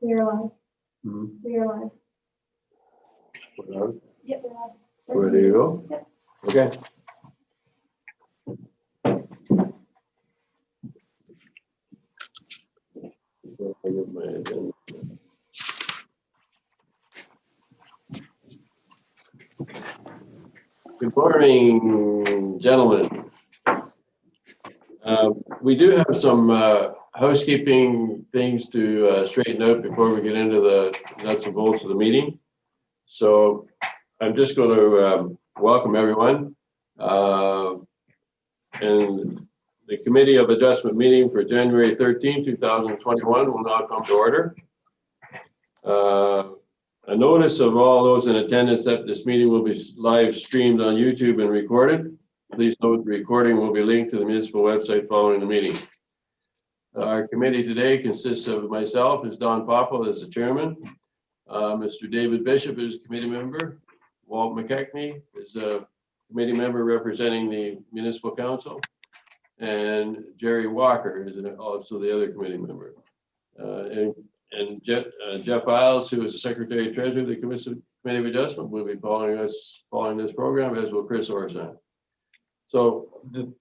We are live. Hmm. We are live. Well, Yep, we're live. ready to go? Yep. Okay. Good morning, gentlemen. We do have some housekeeping things to straighten out before we get into the nuts and bolts of the meeting. So I'm just going to welcome everyone. And the Committee of Adjustment meeting for January 13, 2021 will now come to order. A notice of all those in attendance that this meeting will be live streamed on YouTube and recorded. Please note the recording will be linked to the municipal website following the meeting. Our committee today consists of myself as Don Popple as the chairman, Mr. David Bishop is a committee member, Walt McKechnie is a committee member representing the municipal council, and Jerry Walker is also the other committee member. And Jeff Isles, who is the secretary treasurer of the Committee of Adjustment, will be following this program, as will Chris Orsan. So the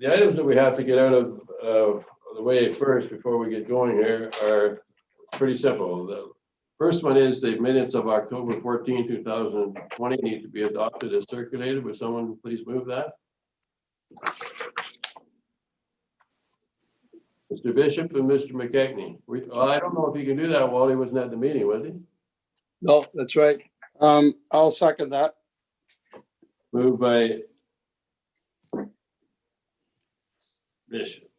items that we have to get out of the way first before we get going here are pretty simple. The first one is the minutes of October 14, 2020 need to be adopted as circulated. Would someone please move that? Mr. Bishop and Mr. McKechnie. I don't know if you can do that while he wasn't at the meeting, was he? No, that's right. I'll second that. Moved by Bishop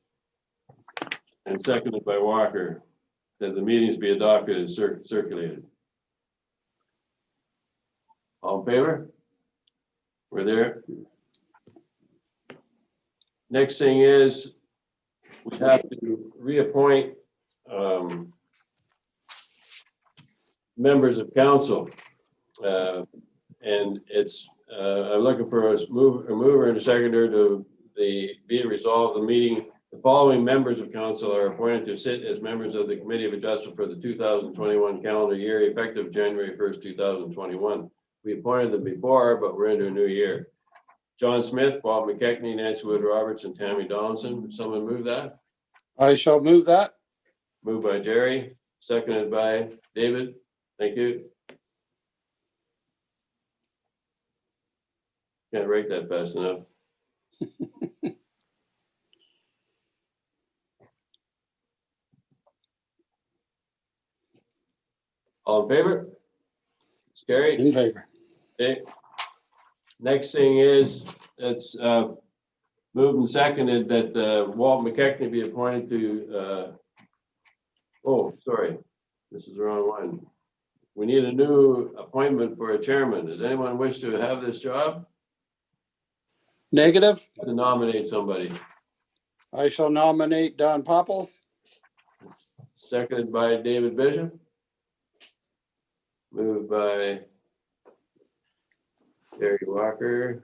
and seconded by Walker that the meetings be adopted and circulated. All in favor? We're there. Next thing is we have to reappoint members of council. And it's I'm looking for a mover and a seconder to be it resolved the meeting. The following members of council are appointed to sit as members of the Committee of Adjustment for the 2021 calendar year, effective January 1st, 2021. We appointed them before, but we're into a new year. John Smith, Bob McKechnie, Nancy Wood Roberts, and Tammy Donaldson. Would someone move that? I shall move that. Moved by Jerry, seconded by David. Thank you. Can't write that fast enough. All in favor? It's carried. In favor. Okay. Next thing is, it's moved and seconded that Walt McKechnie be appointed to, oh, sorry, this is the wrong one. We need a new appointment for a chairman. Does anyone wish to have this job? Negative. To nominate somebody. I shall nominate Don Popple. Seconded by David Bishop. Moved by Jerry Walker.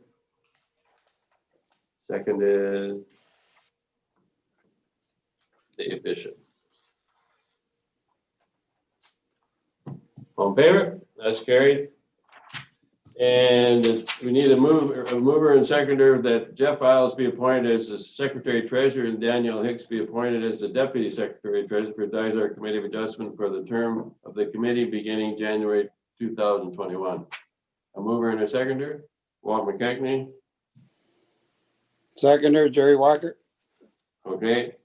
Seconded Dave Bishop. All in favor? That's carried. And we need a mover and seconder that Jeff Isles be appointed as the secretary treasurer and Daniel Hicks be appointed as the deputy secretary treasurer for Dysart Committee of Adjustment for the term of the committee beginning January 2021. A mover and a seconder, Walt McKechnie. Seconder, Jerry Walker. Okay.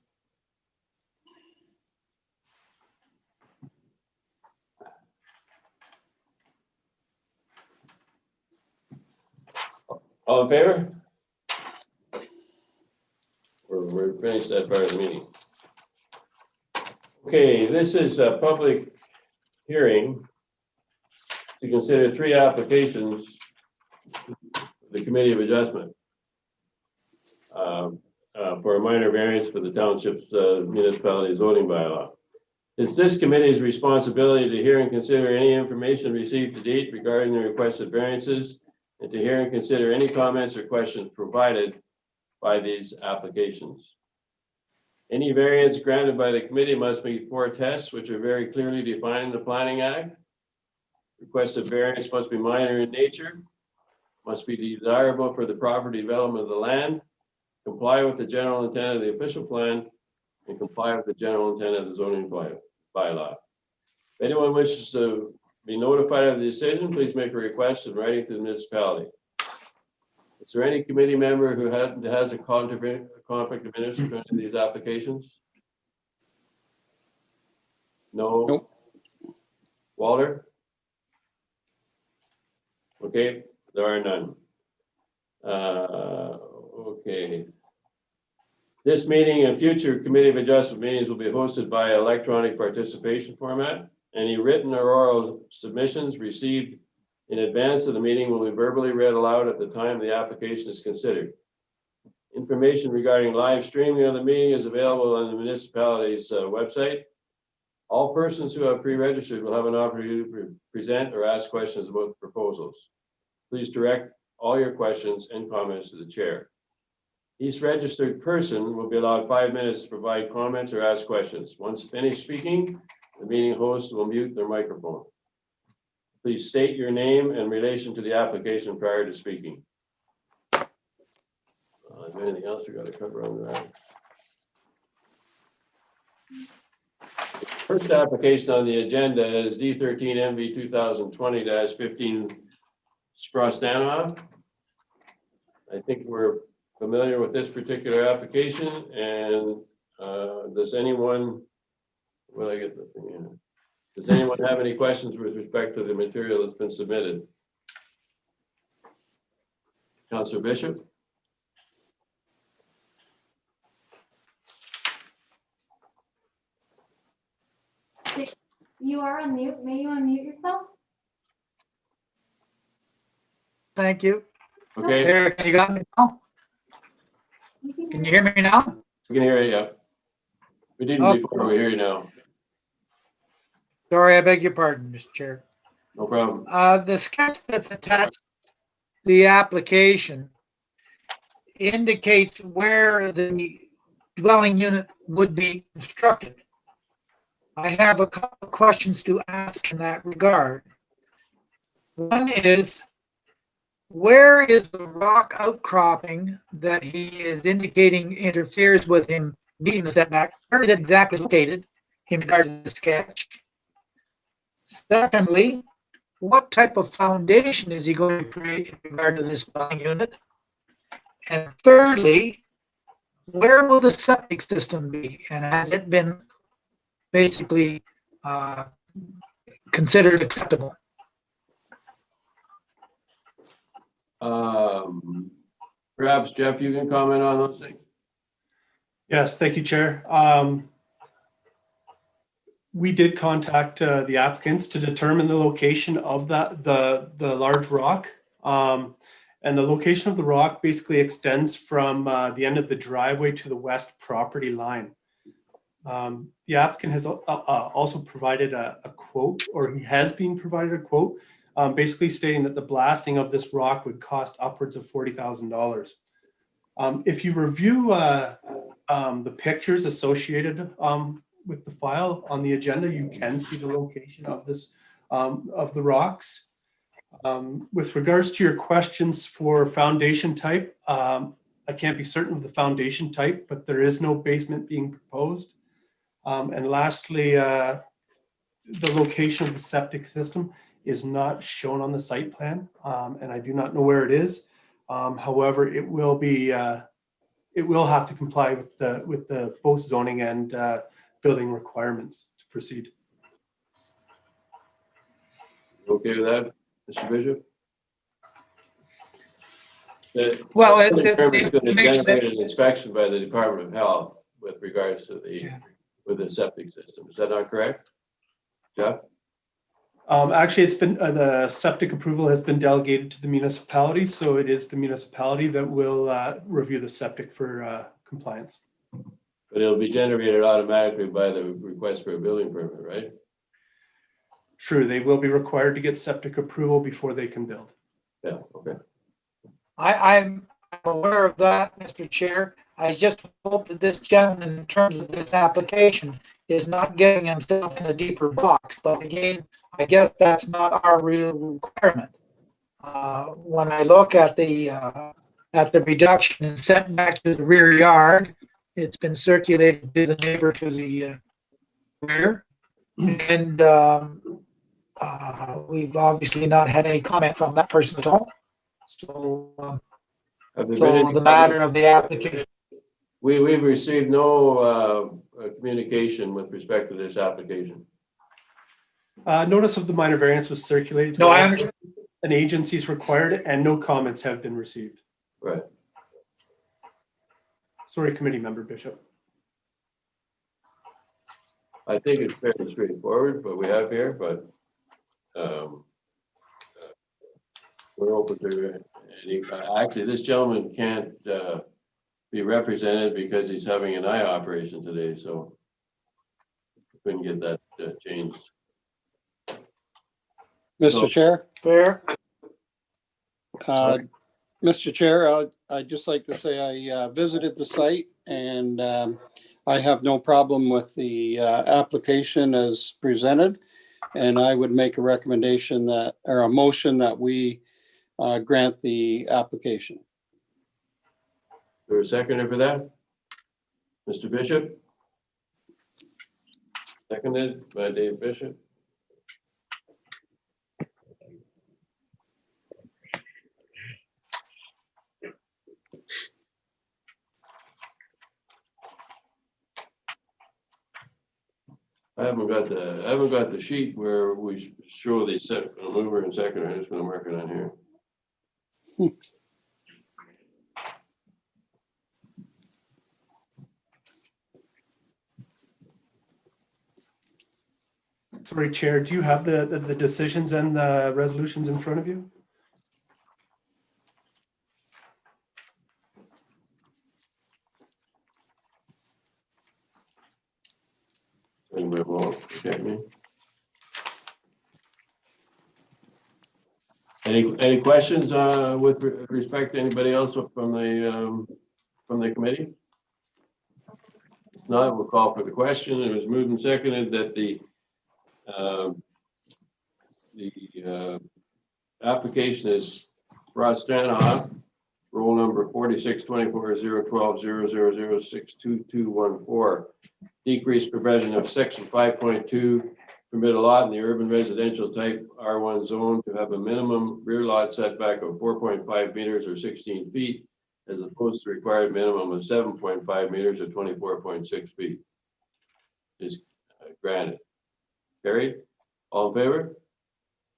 All in favor? We're finished that part of the meeting. Okay, this is a public hearing to consider 3 applications of the Committee of Adjustment for a minor variance for the township's municipality zoning bylaw. It's this committee's responsibility to hear and consider any information received to date regarding the requested variances and to hear and consider any comments or questions provided by these applications. Any variance granted by the committee must meet 4 tests, which are very clearly defined in the Planning Act. Requested variance must be minor in nature, must be desirable for the proper development of the land, comply with the general intent of the official plan, and comply with the general intent of the zoning bylaw. If anyone wishes to be notified of the decision, please make a request in writing to the municipality. Is there any committee member who has a conflict of interest in any of these applications? No? Nope. Walter? Okay, there are none. Okay. This meeting and future Committee of Adjustment meetings will be hosted by electronic participation format. Any written or oral submissions received in advance of the meeting will be verbally read aloud at the time the application is considered. Information regarding live streaming of the meeting is available on the municipality's website. All persons who have pre-registered will have an opportunity to present or ask questions about proposals. Please direct all your questions and comments to the chair. Each registered person will be allowed 5 minutes to provide comments or ask questions. Once finished speaking, the meeting host will mute their microphone. Please state your name and relation to the application prior to speaking. Is there anything else we got to cover on that? First application on the agenda is D13 MV 2020-15 Sprostanoff. I think we're familiar with this particular application, and does anyone, will I get the thing in? Does anyone have any questions with respect to the material that's been submitted? Councillor Bishop? You are on mute. May you unmute yourself? Thank you. Okay, There, you got me now? Can you hear me now? we can hear you. Yeah. We didn't before, we hear you now. Sorry, I beg your pardon, Mr. Chair. No problem. The sketch that's attached to the application indicates where the dwelling unit would be constructed. I have a couple of questions to ask in that regard. One is, where is the rock outcropping that he is indicating interferes with him meeting the setback? Where is it exactly located in regard to the sketch? Secondly, what type of foundation is he going to create in regard to this dwelling unit? And thirdly, where will the septic system be? And has it been basically considered acceptable? Perhaps Jeff, you can comment on those things. Yes, thank you, Chair. We did contact the applicants to determine the location of the large rock. And the location of the rock basically extends from the end of the driveway to the west property line. The applicant has also provided a quote, or he has been provided a quote, basically stating that the blasting of this rock would cost upwards of $40,000. If you review the pictures associated with the file on the agenda, you can see the location of this of the rocks. With regards to your questions for foundation type, I can't be certain of the foundation type, but there is no basement being proposed. And lastly, the location of the septic system is not shown on the site plan, and I do not know where it is. However, it will be it will have to comply with the both zoning and building requirements to proceed. Okay with that, Mr. Bishop? Well, the permit is going to generate an inspection by the Department of Health with regards to the with the septic system. Is that not correct, Jeff? Actually, it's been the septic approval has been delegated to the municipality, so it is the municipality that will review the septic for compliance. But it'll be generated automatically by the request for a building permit, right? True, they will be required to get septic approval before they can build. Yeah, okay. I'm aware of that, Mr. Chair. I just hope that this gentleman, in terms of this application, is not getting himself in a deeper box. But again, I guess that's not our real requirement. When I look at the reduction in setback to the rear yard, it's been circulated to the neighbor to the rear. And we've obviously not had any comment from that person at all. So, Have there been so any the matter of the application. We've received no communication with respect to this application. Notice of the minor variance was circulated. to No, I all understand. An agency's required and no comments have been received. Right. Sorry, committee member Bishop. I think it's fairly straightforward, what we have here, but we're open to any, actually, this gentleman can't be represented because he's having an eye operation today, so couldn't get that changed. Mr. Chair, Fair. Mr. Chair, I'd just like to say I visited the site and I have no problem with the application as presented. And I would make a recommendation that, or a motion that we grant the application. There a seconder for that? Mr. Bishop? Seconded by Dave Bishop. I haven't got the sheet where we show the mover and seconder. I'm just gonna mark it on here. Sorry, Chair, do you have the decisions and the resolutions in front of you? Anybody want to check me? Any questions with respect to anybody else from the committee? If not, we'll call for the question. It was moved and seconded that the application is Ross Stanoff, roll number 4624-012-000-62214. Decreased provision of section 5.2, permit a lot in the urban residential type R1 zone to have a minimum rear lot setback of 4.5 meters or 16 feet, as opposed to required minimum of 7.5 meters or 24.6 feet. Is granted. Carried. All in favor?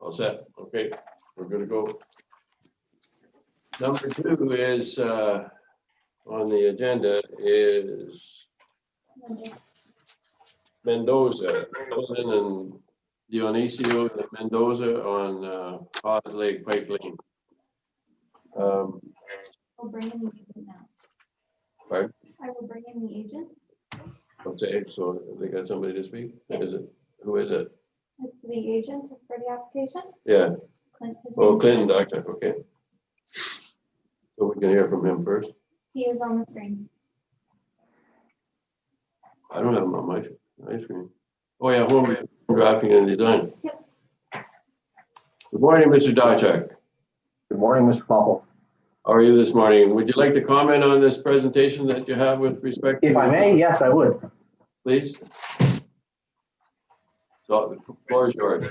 All set. Okay, we're gonna go. Number 2 is on the agenda is Mendoza, Golden and Dionisio and Mendoza on Paz Lake Pike Lane. We'll bring in the agent now. Pardon? I will bring in the agent. Okay, so they got somebody to speak? Is it? Who is it? It's the agent for the application. Yeah. Clint. His Oh, name is Clinton Clint. Doctor. Okay. So we can hear from him first. He is on the screen. I don't have him on my screen. Oh yeah, home drafting and design. Yep. Good morning, Mr. Dysart. Good morning, Mr. Popple. How are you this morning? Would you like to comment on this presentation that you have with respect? If I may, yes, I would. Please. So the floor is yours.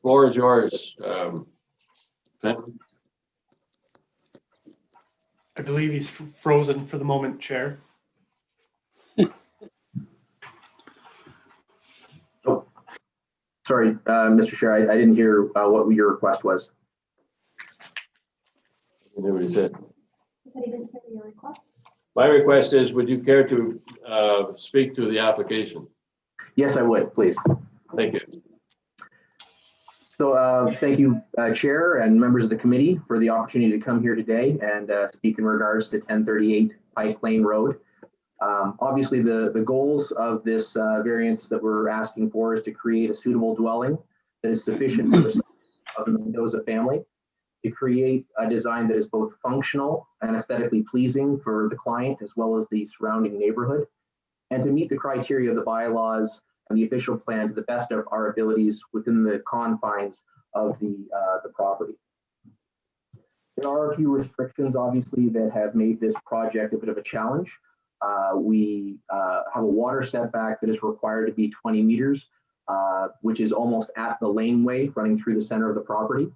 Floor is yours. Clinton. I believe he's frozen for the moment, Chair. Oh, sorry, Mr. Chair, I didn't hear what your request was. You know what he said. He said he didn't hear your request. My request is, would you care to speak to the application? Yes, I would, please. Thank you. So thank you, Chair and members of the committee, for the opportunity to come here today and speak in regards to 1038 Pike Lane Road. Obviously, the goals of this variance that we're asking for is to create a suitable dwelling that is sufficient for the of the Mendoza family, to create a design that is both functional and aesthetically pleasing for the client as well as the surrounding neighborhood, and to meet the criteria of the bylaws and the official plan to the best of our abilities within the confines of the property. There are a few restrictions, obviously, that have made this project a bit of a challenge. We have a water setback that is required to be 20 meters, which is almost at the laneway running through the center of the property.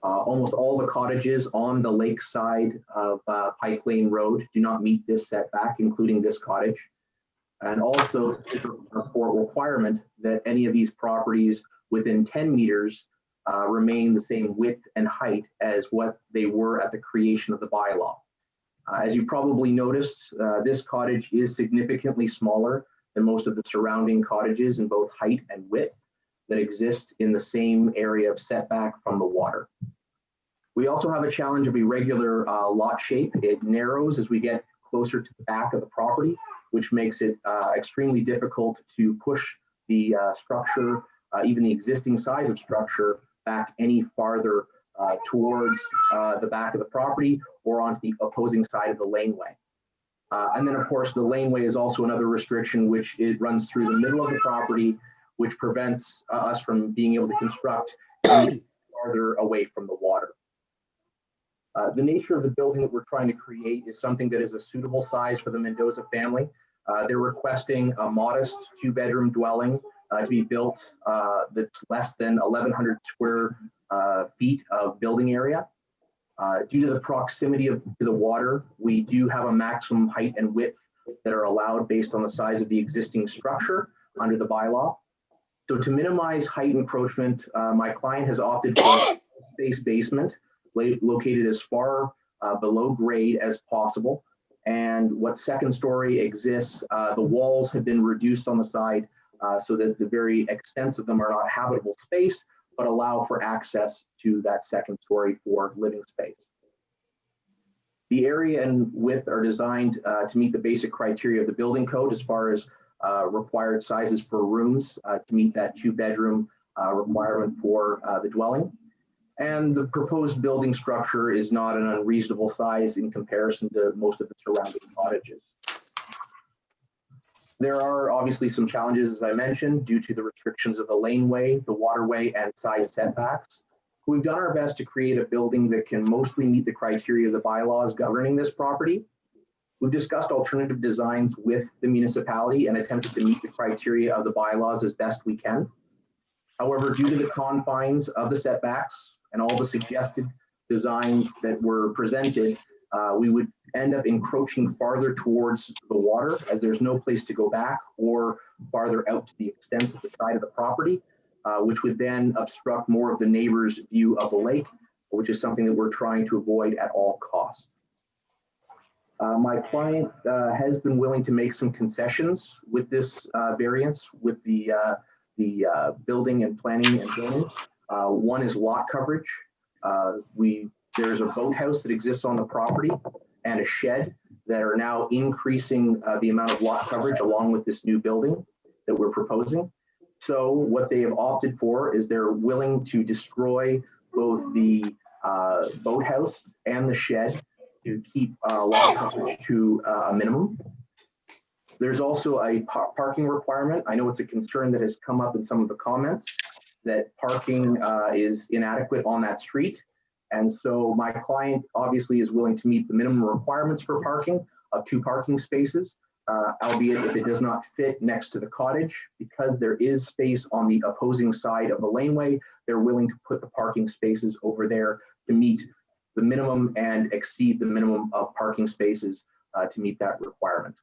Almost all the cottages on the lake side of Pike Lane Road do not meet this setback, including this cottage. And also for requirement that any of these properties within 10 meters remain the same width and height as what they were at the creation of the bylaw. As you probably noticed, this cottage is significantly smaller than most of the surrounding cottages in both height and width that exist in the same area of setback from the water. We also have a challenge of irregular lot shape. It narrows as we get closer to the back of the property, which makes it extremely difficult to push the structure, even the existing size of structure, back any farther towards the back of the property or onto the opposing side of the laneway. And then, of course, the laneway is also another restriction, which it runs through the middle of the property, which prevents us from being able to construct any farther away from the water. The nature of the building that we're trying to create is something that is a suitable size for the Mendoza family. They're requesting a modest 2-bedroom dwelling to be built that's less than 1,100 square feet of building area. Due to the proximity to the water, we do have a maximum height and width that are allowed based on the size of the existing structure under the bylaw. So to minimize height encroachment, my client has opted for a space basement located as far below grade as possible. And what second story exists, the walls have been reduced on the side so that the very extents of them are not habitable space, but allow for access to that second story for living space. The area and width are designed to meet the basic criteria of the building code as far as required sizes for rooms to meet that 2-bedroom requirement for the dwelling. And the proposed building structure is not an unreasonable size in comparison to most of the surrounding cottages. There are obviously some challenges, as I mentioned, due to the restrictions of the laneway, the waterway, and side setbacks. We've done our best to create a building that can mostly meet the criteria of the bylaws governing this property. We've discussed alternative designs with the municipality and attempted to meet the criteria of the bylaws as best we can. However, due to the confines of the setbacks and all the suggested designs that were presented, we would end up encroaching farther towards the water as there's no place to go back or farther out to the extent of the side of the property, which would then obstruct more of the neighbor's view of the lake, which is something that we're trying to avoid at all costs. My client has been willing to make some concessions with this variance with the building and planning and zoning. One is lot coverage. There's a boathouse that exists on the property and a shed that are now increasing the amount of lot coverage along with this new building that we're proposing. So what they have opted for is they're willing to destroy both the boathouse and the shed to keep lot coverage to a minimum. There's also a parking requirement. I know it's a concern that has come up in some of the comments that parking is inadequate on that street. And so my client obviously is willing to meet the minimum requirements for parking of 2 parking spaces, albeit if it does not fit next to the cottage, because there is space on the opposing side of the laneway, they're willing to put the parking spaces over there to meet the minimum and exceed the minimum of parking spaces to meet that requirement.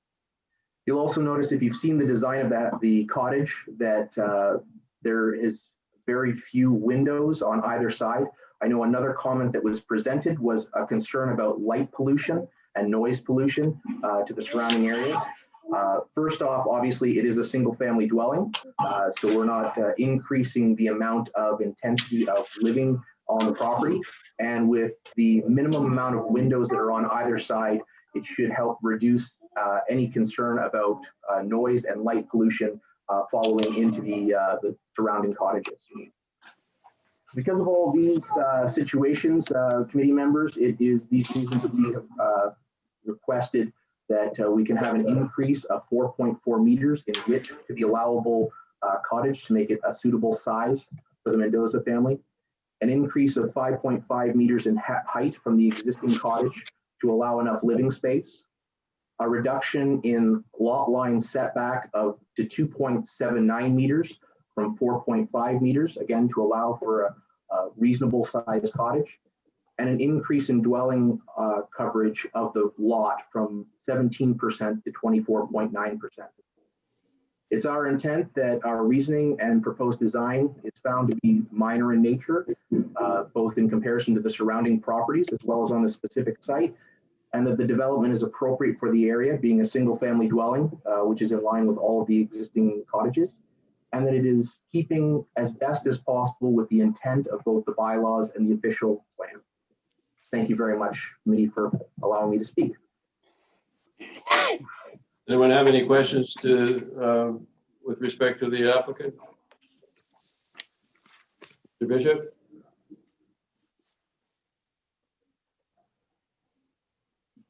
You'll also notice if you've seen the design of the cottage that there is very few windows on either side. I know another comment that was presented was a concern about light pollution and noise pollution to the surrounding areas. First off, obviously it is a single family dwelling, so we're not increasing the amount of intensity of living on the property. And with the minimum amount of windows that are on either side, it should help reduce any concern about noise and light pollution following into the surrounding cottages. Because of all these situations, committee members, it is these reasons that we have requested that we can have an increase of 4.4 meters in width to the allowable cottage to make it a suitable size for the Mendoza family, an increase of 5.5 meters in height from the existing cottage to allow enough living space, a reduction in lot line setback to 2.79 meters from 4.5 meters, again, to allow for a reasonable size cottage, and an increase in dwelling coverage of the lot from 17% to 24.9%. It's our intent that our reasoning and proposed design is found to be minor in nature, both in comparison to the surrounding properties as well as on the specific site, and that the development is appropriate for the area, being a single family dwelling, which is in line with all of the existing cottages, and that it is keeping as best as possible with the intent of both the bylaws and the official plan. Thank you very much, committee, for allowing me to speak. Anyone have any questions with respect to the applicant? Mr. Bishop?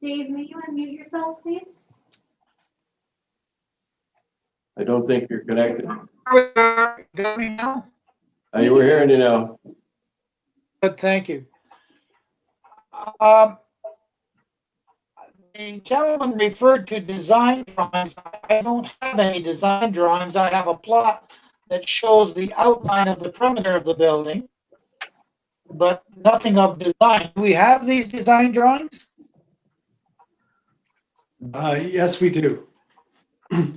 Dave, may you unmute yourself, please? I don't think you're connected. Got me now? We're hearing you now. Good, thank you. The gentleman referred to design drawings. I don't have any design drawings. I have a plot that shows the outline of the perimeter of the building, but nothing of design. Do we have these design drawings? Yes, we do.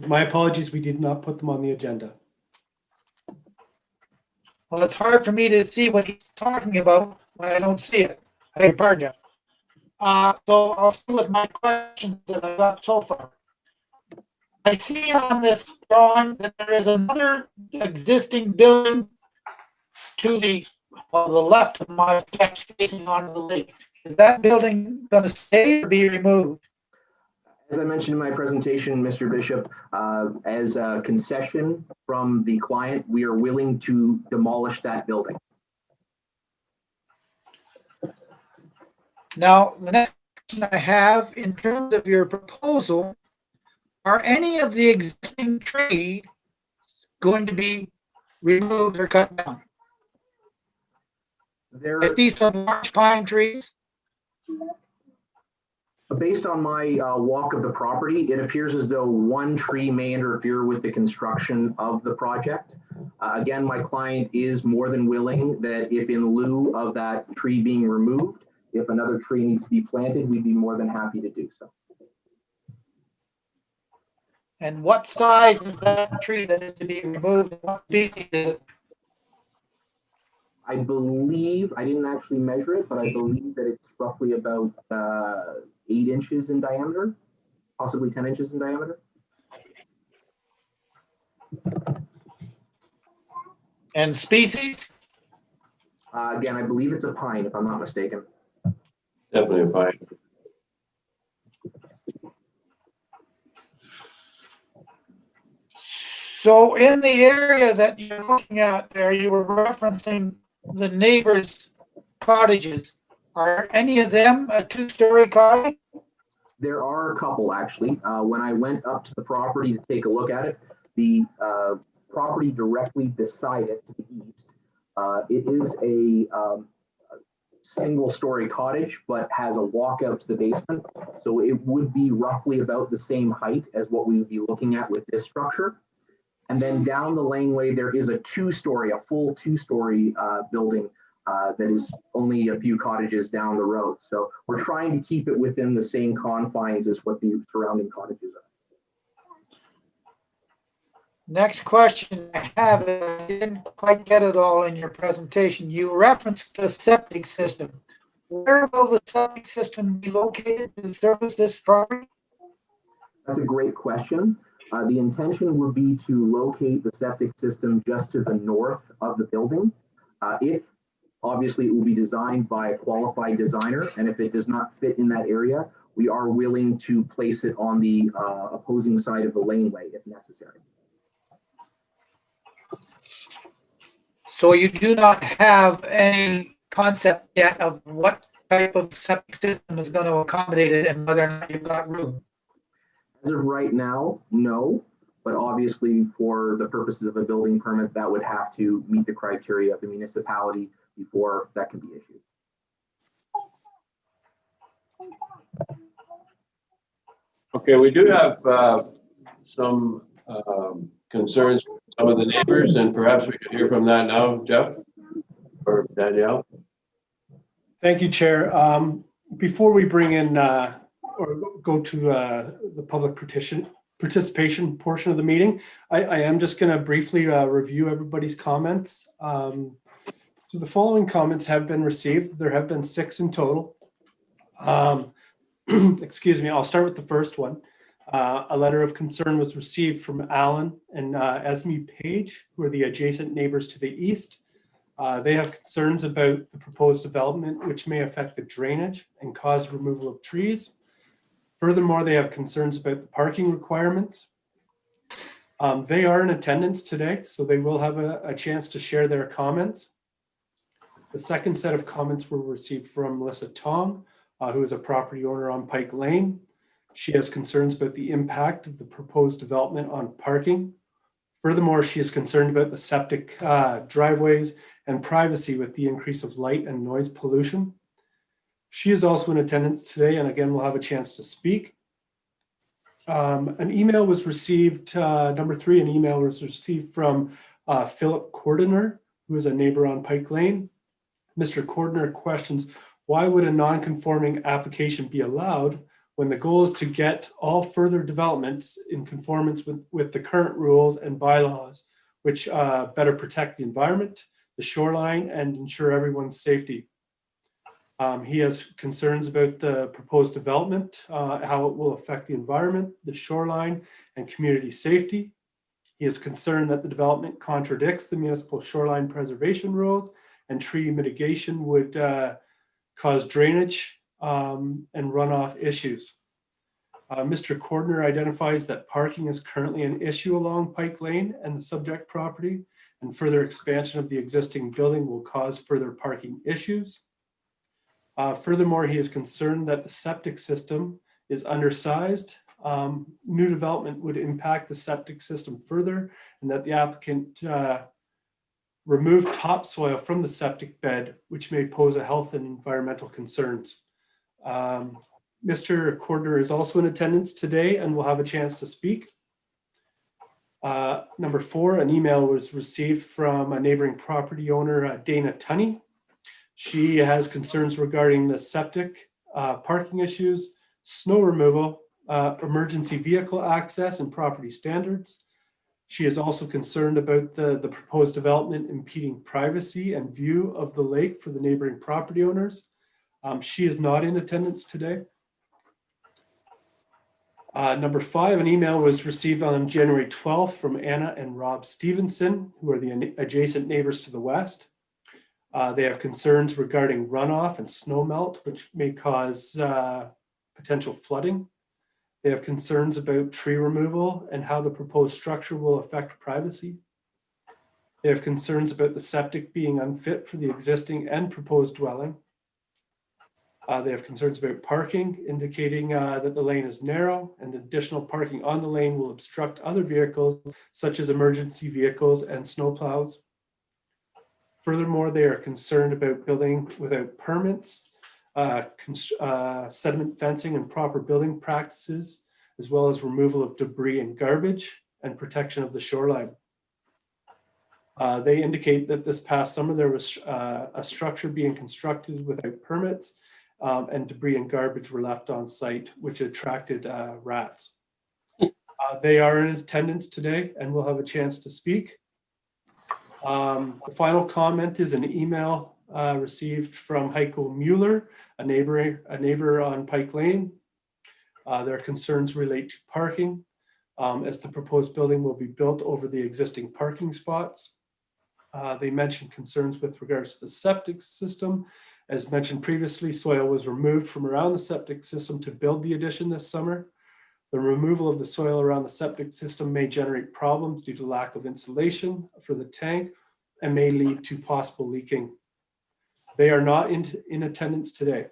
My apologies, we did not put them on the agenda. Well, it's hard for me to see what he's talking about when I don't see it. I beg your pardon. So I'll start with my questions that I've got so far. I see on this drawing that there is another existing building to the left of my text facing onto the lake. Is that building going to stay or be removed? As I mentioned in my presentation, Mr. Bishop, as a concession from the client, we are willing to demolish that building. Now, the next question I have, in terms of your proposal, are any of the existing trees going to be removed or cut down? I see some large pine trees. Based on my walk of the property, it appears as though one tree may interfere with the construction of the project. Again, my client is more than willing that if in lieu of that tree being removed, if another tree needs to be planted, we'd be more than happy to do so. And what size is that tree that is to be removed? What species is it? I believe, I didn't actually measure it, but I believe that it's roughly about 8 inches in diameter, possibly 10 inches in diameter. And species? Again, I believe it's a pine, if I'm not mistaken. Definitely a pine. So in the area that you're looking at there, you were referencing the neighbors' cottages. Are any of them a two-story cottage? There are a couple, actually. When I went up to the property to take a look at it, the property directly beside it to the east, it is a single-story cottage, but has a walkout to the basement. So it would be roughly about the same height as what we would be looking at with this structure. And then down the laneway, there is a full two-story building that is only a few cottages down the road. So we're trying to keep it within the same confines as what the surrounding cottages are. Next question I have, is I didn't quite get it all in your presentation. You referenced the septic system. Where will the septic system be located to service this property? That's a great question. The intention would be to locate the septic system just to the north of the building. If obviously it will be designed by a qualified designer, and if it does not fit in that area, we are willing to place it on the opposing side of the laneway if necessary. So you do not have any concept yet of what type of septic system is going to accommodate it and whether or not you've got room. As of right now, no, but obviously for the purposes of a building permit, that would have to meet the criteria of the municipality before that can be issued. Okay, we do have some concerns from some of the neighbors, and perhaps we could hear from that now, Jeff or Danielle. Thank you, Chair. Before we bring in or go to the public participation portion of the meeting, I am just going to briefly review everybody's comments. So the following comments have been received. There have been 6 in total. Excuse me, I'll start with the first one. A letter of concern was received from Alan and Esme Page, who are the adjacent neighbors to the east. They have concerns about the proposed development, which may affect the drainage and cause removal of trees. Furthermore, they have concerns about the parking requirements. They are in attendance today, so they will have a chance to share their comments. The second set of comments were received from Melissa Tong, who is a property owner on Pike Lane. She has concerns about the impact of the proposed development on parking. Furthermore, she is concerned about the septic driveways and privacy with the increase of light and noise pollution. She is also in attendance today, and again, we'll have a chance to speak. An email was received, number 3, an email was received from Philip Cordiner, who is a neighbor on Pike Lane. Mr. Cordiner questions, why would a non-conforming application be allowed when the goal is to get all further developments in conformance with the current rules and bylaws, which better protect the environment, the shoreline, and ensure everyone's safety. He has concerns about the proposed development, how it will affect the environment, the shoreline, and community safety. He is concerned that the development contradicts the municipal shoreline preservation rules, and tree mitigation would cause drainage and runoff issues. Mr. Cordner identifies that parking is currently an issue along Pike Lane and the subject property, and further expansion of the existing building will cause further parking issues. Furthermore, he is concerned that the septic system is undersized. New development would impact the septic system further, and that the applicant remove topsoil from the septic bed, which may pose a health and environmental concerns. Mr. Cordner is also in attendance today and will have a chance to speak. Number 4, an email was received from a neighboring property owner, Dana Tunney. She has concerns regarding the septic, parking issues, snow removal, emergency vehicle access, and property standards. She is also concerned about the proposed development impeding privacy and view of the lake for the neighboring property owners. She is not in attendance today. Number 5, an email was received on January 12th from Anna and Rob Stevenson, who are the adjacent neighbors to the west. They have concerns regarding runoff and snow melt, which may cause potential flooding. They have concerns about tree removal and how the proposed structure will affect privacy. They have concerns about the septic being unfit for the existing and proposed dwelling. They have concerns about parking, indicating that the lane is narrow and additional parking on the lane will obstruct other vehicles, such as emergency vehicles and snowplows. Furthermore, they are concerned about building without permits, sediment fencing and proper building practices, as well as removal of debris and garbage and protection of the shoreline. They indicate that this past summer there was a structure being constructed without permits, and debris and garbage were left on site, which attracted rats. They are in attendance today and will have a chance to speak. The final comment is an email received from Heiko Mueller, a neighbor on Pike Lane. Their concerns relate to parking, as the proposed building will be built over the existing parking spots. They mentioned concerns with regards to the septic system. As mentioned previously, soil was removed from around the septic system to build the addition this summer. The removal of the soil around the septic system may generate problems due to lack of insulation for the tank and may lead to possible leaking. They are not in attendance today.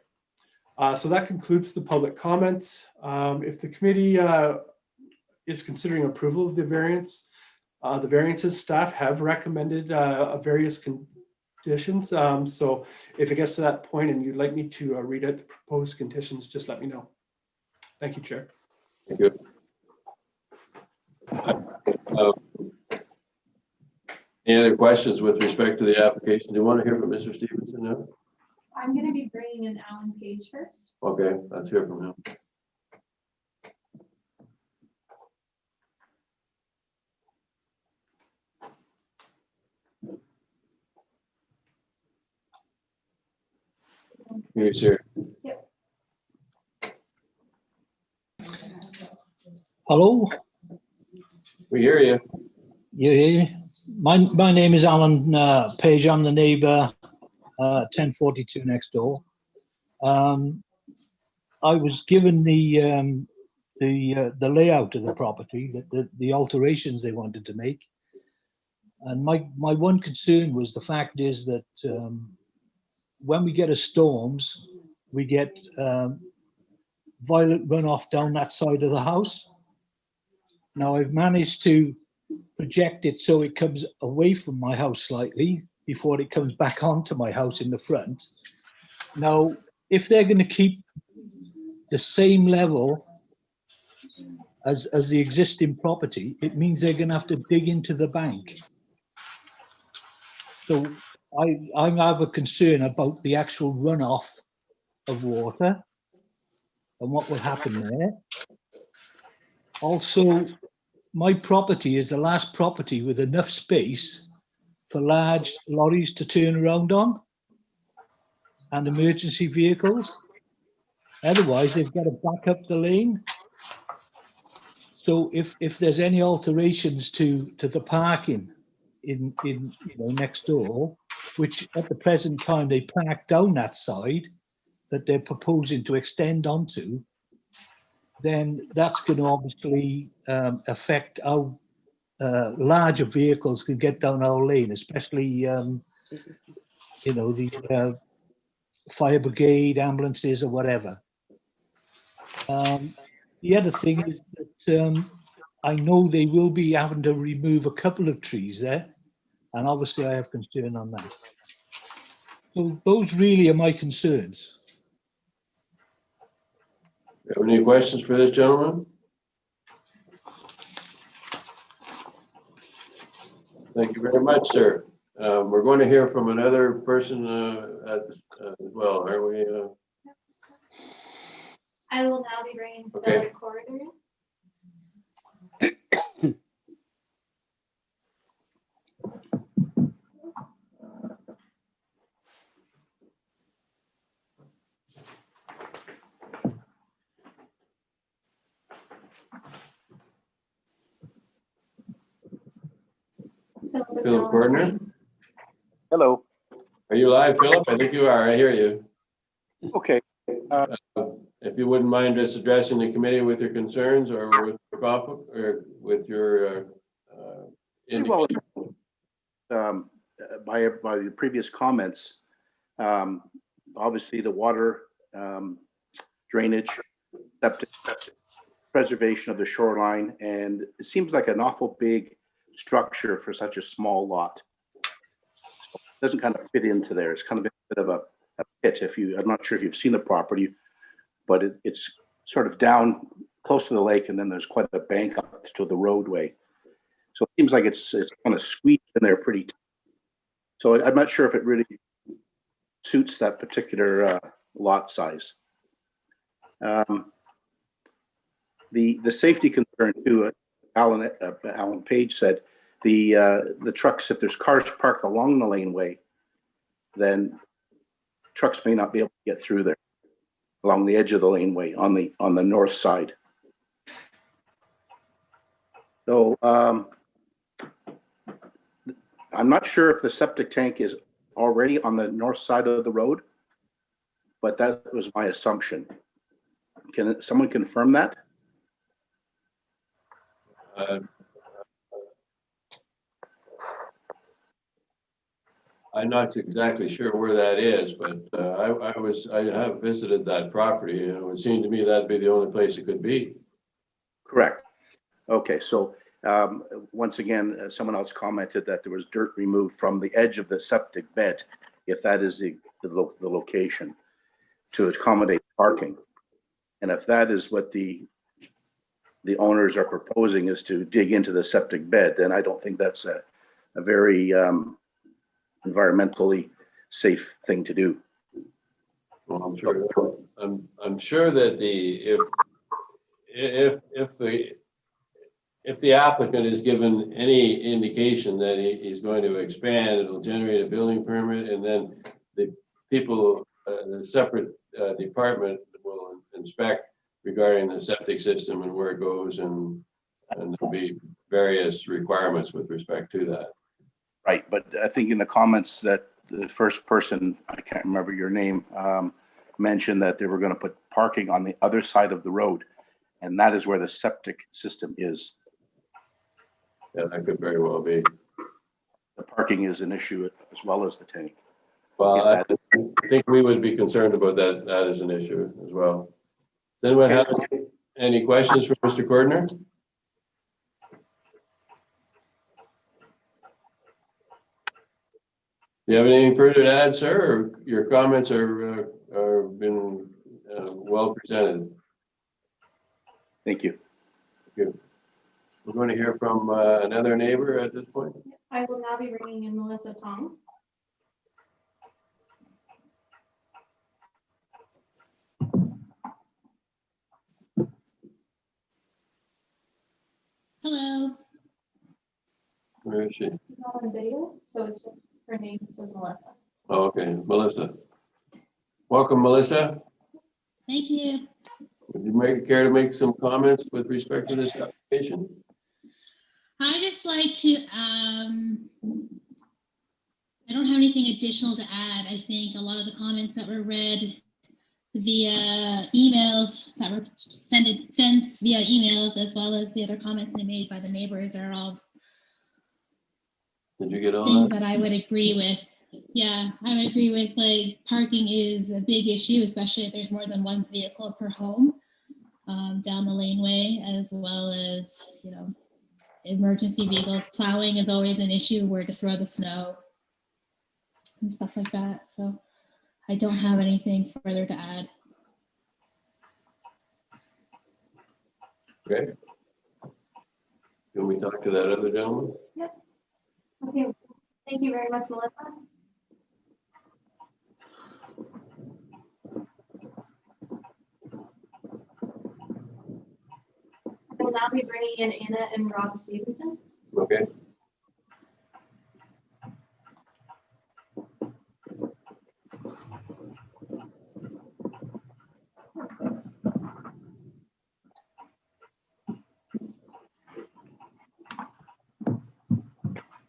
So that concludes the public comments. If the committee is considering approval of the variances, staff have recommended various conditions. So if it gets to that point and you'd like me to read out the proposed conditions, just let me know. Thank you, Chair. Thank you. Any other questions with respect to the application? Do you want to hear from Mr. Stevenson now? I'm gonna be bringing in Alan Page first. Okay, let's hear from him. He's here. Hello, We hear you. you hear me? My name is Alan Page. I'm the neighbour, 1042 next door. I was given the layout of the property, the alterations they wanted to make, and my one concern was the fact is that when we get a storms, we get violent runoff down that side of the house. Now I've managed to project it so it comes away from my house slightly before it comes back onto my house in the front. Now, if they're going to keep the same level as the existing property, it means they're going to have to dig into the bank. So I have a concern about the actual runoff of water and what will happen there. Also, my property is the last property with enough space for large lorries to turn around on and emergency vehicles. Otherwise, they've got to back up the lane. So if there's any alterations to the parking in next door, which at the present time they park down that side that they're proposing to extend onto, then that's going to obviously affect how larger vehicles can get down our lane, especially the fire brigade, ambulances, or whatever. The other thing is that I know they will be having to remove a couple of trees there, and obviously I have concern on that. So those really are my concerns. Have any questions for this gentleman? Thank you very much, sir. We're going to hear from another person as well, are we? I will now be bringing the Okay. recorder in. Philip Gardner? Hello. Are you live, Philip? I think you are. I hear you. Okay. If you wouldn't mind just addressing the committee with your concerns or with your with your Well, by the previous comments, obviously the water drainage, septic, preservation of the shoreline, and it seems like an awful big structure for such a small lot. So it doesn't kind of fit into there. It's kind of a bit of a pit. I'm not sure if you've seen the property, but it's sort of down close to the lake, and then there's quite a bank up to the roadway. So it seems like it's kind of squeezed in there pretty tight. So I'm not sure if it really suits that particular lot size. The safety concern too, Alan Page said, the trucks, if there's cars parked along the laneway, then trucks may not be able to get through there along the edge of the laneway on the north side. So I'm not sure if the septic tank is already on the north side of the road, but that was my assumption. Can someone confirm that? I'm not exactly sure where that is, but I have visited that property, and it would seem to me that'd be the only place it could be. Correct. Okay, so once again, someone else commented that there was dirt removed from the edge of the septic bed, if that is the location, to accommodate parking. And if that is what the owners are proposing, is to dig into the septic bed, then I don't think that's a very environmentally safe thing to do. Well, I'm sure that if the applicant is given any indication that he's going to expand, it'll generate a building permit, and then the people, the separate department will inspect regarding the septic system and where it goes, and there'll be various requirements with respect to that. Right, but I think in the comments that the first person, I can't remember your name, mentioned that they were going to put parking on the other side of the road, and that is where the septic system is. Yeah, that could very well be. The parking is an issue as well as the tank. Well, I think we would be concerned about that as an issue as well. Does anyone have any questions for Mr. Cordner? Do you have anything further to add, sir, or your comments are been well presented? Thank you. Thank you. We're going to hear from another neighbor at this point. I will now be bringing in Melissa Tong. Hello. Where is she? She's not on video, so it's just her name says Melissa. Oh, okay, Melissa. Welcome, Melissa. Thank you. Would you care to make some comments with respect to this application? I just like to, I don't have anything additional to add. I think a lot of the comments that were read via emails that were sent via emails, as well as the other comments they made by the neighbors, are all Did you get all things that? that I would agree with. Yeah, I would agree with, like, parking is a big issue, especially if there's more than one vehicle per home down the laneway, as well as, you know, emergency vehicles. Plowing is always an issue, where to throw the snow and stuff like that. So I don't have anything further to add. Okay. Can we talk to that other gentleman? Yep. Okay. Thank you very much, Melissa. I will now be bringing in Anna and Rob Stevenson. Okay.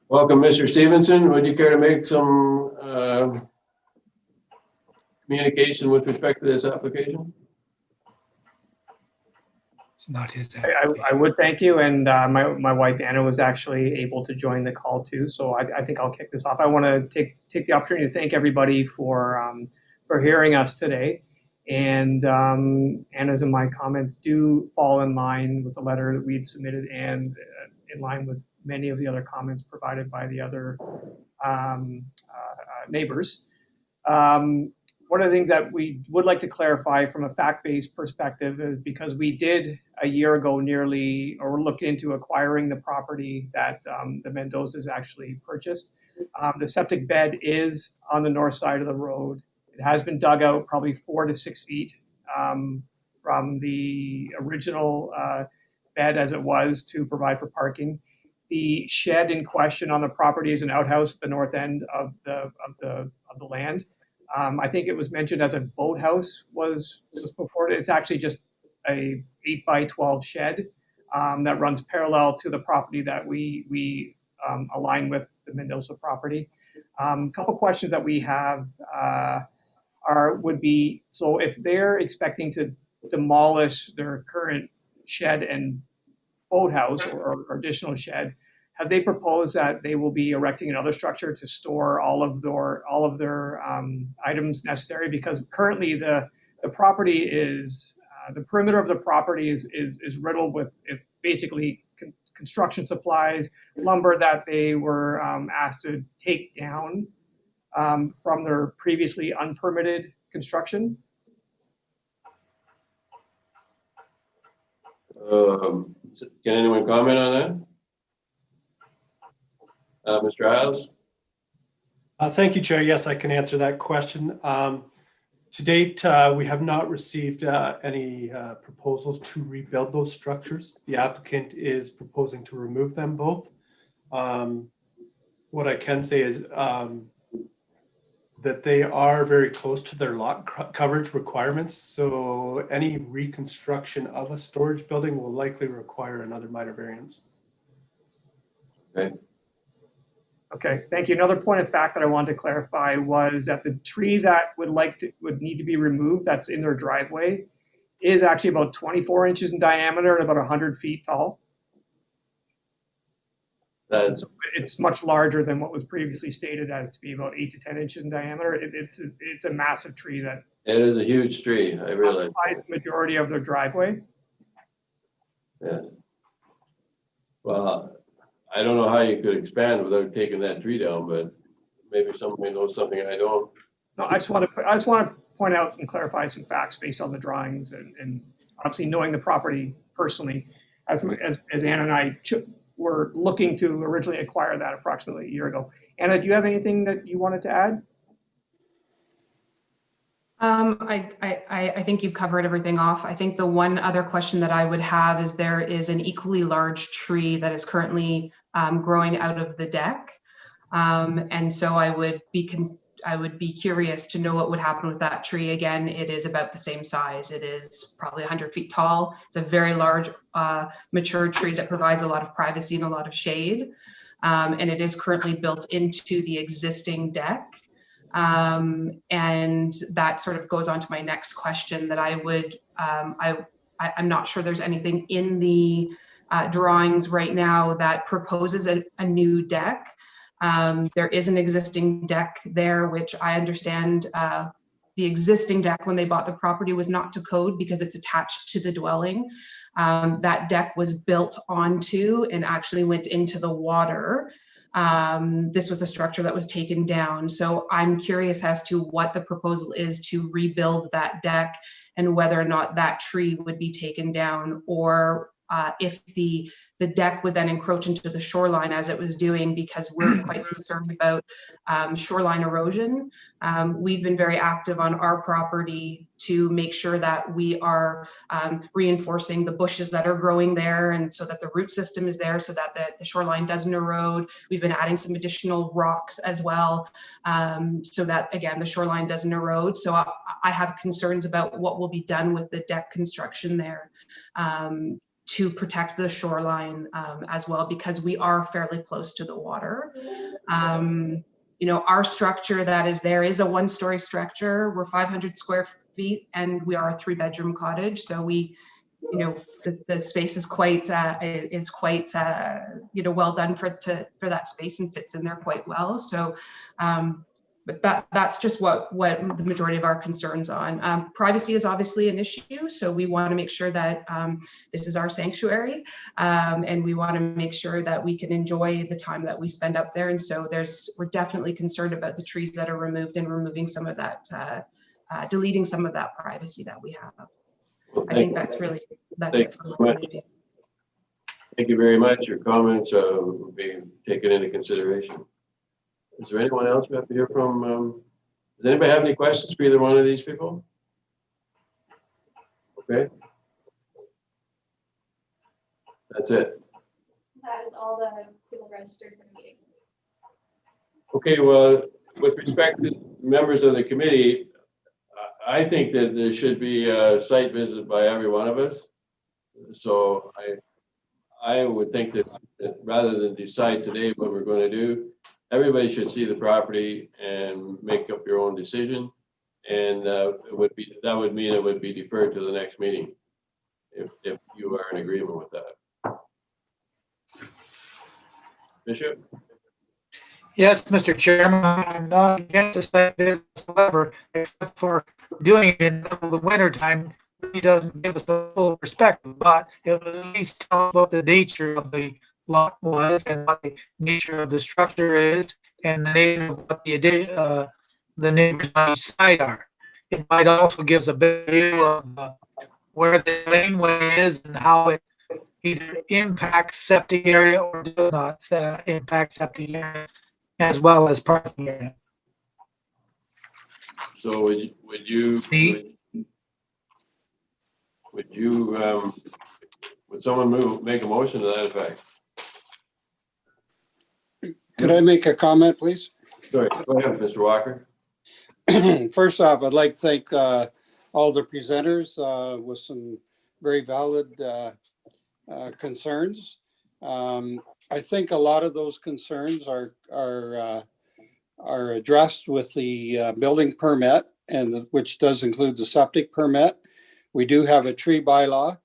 Welcome, Mr. Stevenson. Would you care to make some communication with respect to this application? It's not his. I would thank you, and my wife Anna was actually able to join the call too, so I think I'll kick this off. I want to take the opportunity to thank everybody for hearing us today, and Anna's and my comments do fall in line with the letter that we'd submitted, and in line with many of the other comments provided by the other neighbors. One of the things that we would like to clarify from a fact-based perspective is, because we did a year ago nearly, or look into acquiring the property that the Mendozas actually purchased. The septic bed is on the north side of the road. It has been dug out probably 4 to 6 feet from the original bed as it was, to provide for parking. The shed in question on the property is an outhouse at the north end of the land. I think it was mentioned as a boathouse was before. It's actually just a 8x12 shed that runs parallel to the property that we align with the Mendoza property. A couple questions that we have would be, so if they're expecting to demolish their current shed and boathouse or additional shed, have they proposed that they will be erecting another structure to store all of their items necessary? Because currently the property is the perimeter of the property is riddled with basically construction supplies, lumber that they were asked to take down from their previously unpermitted construction. Can anyone comment on that? Mr. Isles? Thank you, Chair. Yes, I can answer that question. To date, we have not received any proposals to rebuild those structures. The applicant is proposing to remove them both. What I can say is that they are very close to their lot coverage requirements. So any reconstruction of a storage building will likely require another minor variance. Okay. Okay, thank you. Another point of fact that I wanted to clarify was that the tree that would need to be removed that's in their driveway is actually about 24 inches in diameter and about 100 feet tall. That's, So it's much larger than what was previously stated as to be about 8 to 10 inches in diameter. It's a massive tree that it is a huge tree, I realize. occupies the majority of their driveway. Yeah. Well, I don't know how you could expand without taking that tree down, but maybe somebody knows something I don't. No, I just want to point out and clarify some facts based on the drawings and obviously knowing the property personally, as Anna and I were looking to originally acquire that approximately a year ago. Anna, do you have anything that you wanted to add? I think you've covered everything off. I think the one other question that I would have is there is an equally large tree that is currently growing out of the deck. And so I would be curious to know what would happen with that tree. Again, it is about the same size. It is probably 100 feet tall. It's a very large mature tree that provides a lot of privacy and a lot of shade. And it is currently built into the existing deck. And that sort of goes on to my next question that I would, I'm not sure there's anything in the drawings right now that proposes a new deck. There is an existing deck there, which I understand the existing deck when they bought the property was not to code because it's attached to the dwelling. That deck was built onto and actually went into the water. This was a structure that was taken down. So I'm curious as to what the proposal is to rebuild that deck and whether or not that tree would be taken down, or if the deck would then encroach into the shoreline as it was doing, because we're quite concerned about shoreline erosion. We've been very active on our property to make sure that we are reinforcing the bushes that are growing there, and so that the root system is there so that the shoreline doesn't erode. We've been adding some additional rocks as well, so that, again, the shoreline doesn't erode. So I have concerns about what will be done with the deck construction there to protect the shoreline as well, because we are fairly close to the water. You know, our structure that is there is a one-story structure. We're 500 square feet and we are a 3-bedroom cottage. So we, you know, the space is quite you know, well done for that space and fits in there quite well. So but that's just what the majority of our concerns on. Privacy is obviously an issue, so we want to make sure that this is our sanctuary, and we want to make sure that we can enjoy the time that we spend up there. And so we're definitely concerned about the trees that are removed and removing some of that, deleting some of that privacy that we have. Well, I think that's it from my point of view. Thank you very much. Your comments will be taken into consideration. Is there anyone else we have to hear from? Does anybody have any questions for either one of these people? Okay. That's it. That is all the people registered for the meeting. Okay, well, with respect to members of the committee, I think that there should be a site visit by every one of us. So I would think that rather than decide today what we're going to do, everybody should see the property and make up your own decision. And that would mean it would be deferred to the next meeting if you are in agreement with that. Bishop? Yes, Mr. Chairman, I'm not against the site visit whatsoever, except for doing it in the winter time. He doesn't give us the full perspective, but it will at least tell us what the nature of the lot was and what the nature of the structure is, and the nature of what the neighbors on each side are. It might also give us a better view of where the laneway is and how it either impacts septic area or does not impact septic area, as well as parking area. So would someone make a motion to that effect? Could I make a comment, please? Sorry, go ahead, Mr. Walker. First off, I'd like to thank all the presenters with some very valid concerns. I think a lot of those concerns are addressed with the building permit, and which does include the septic permit. We do have a tree bylaw,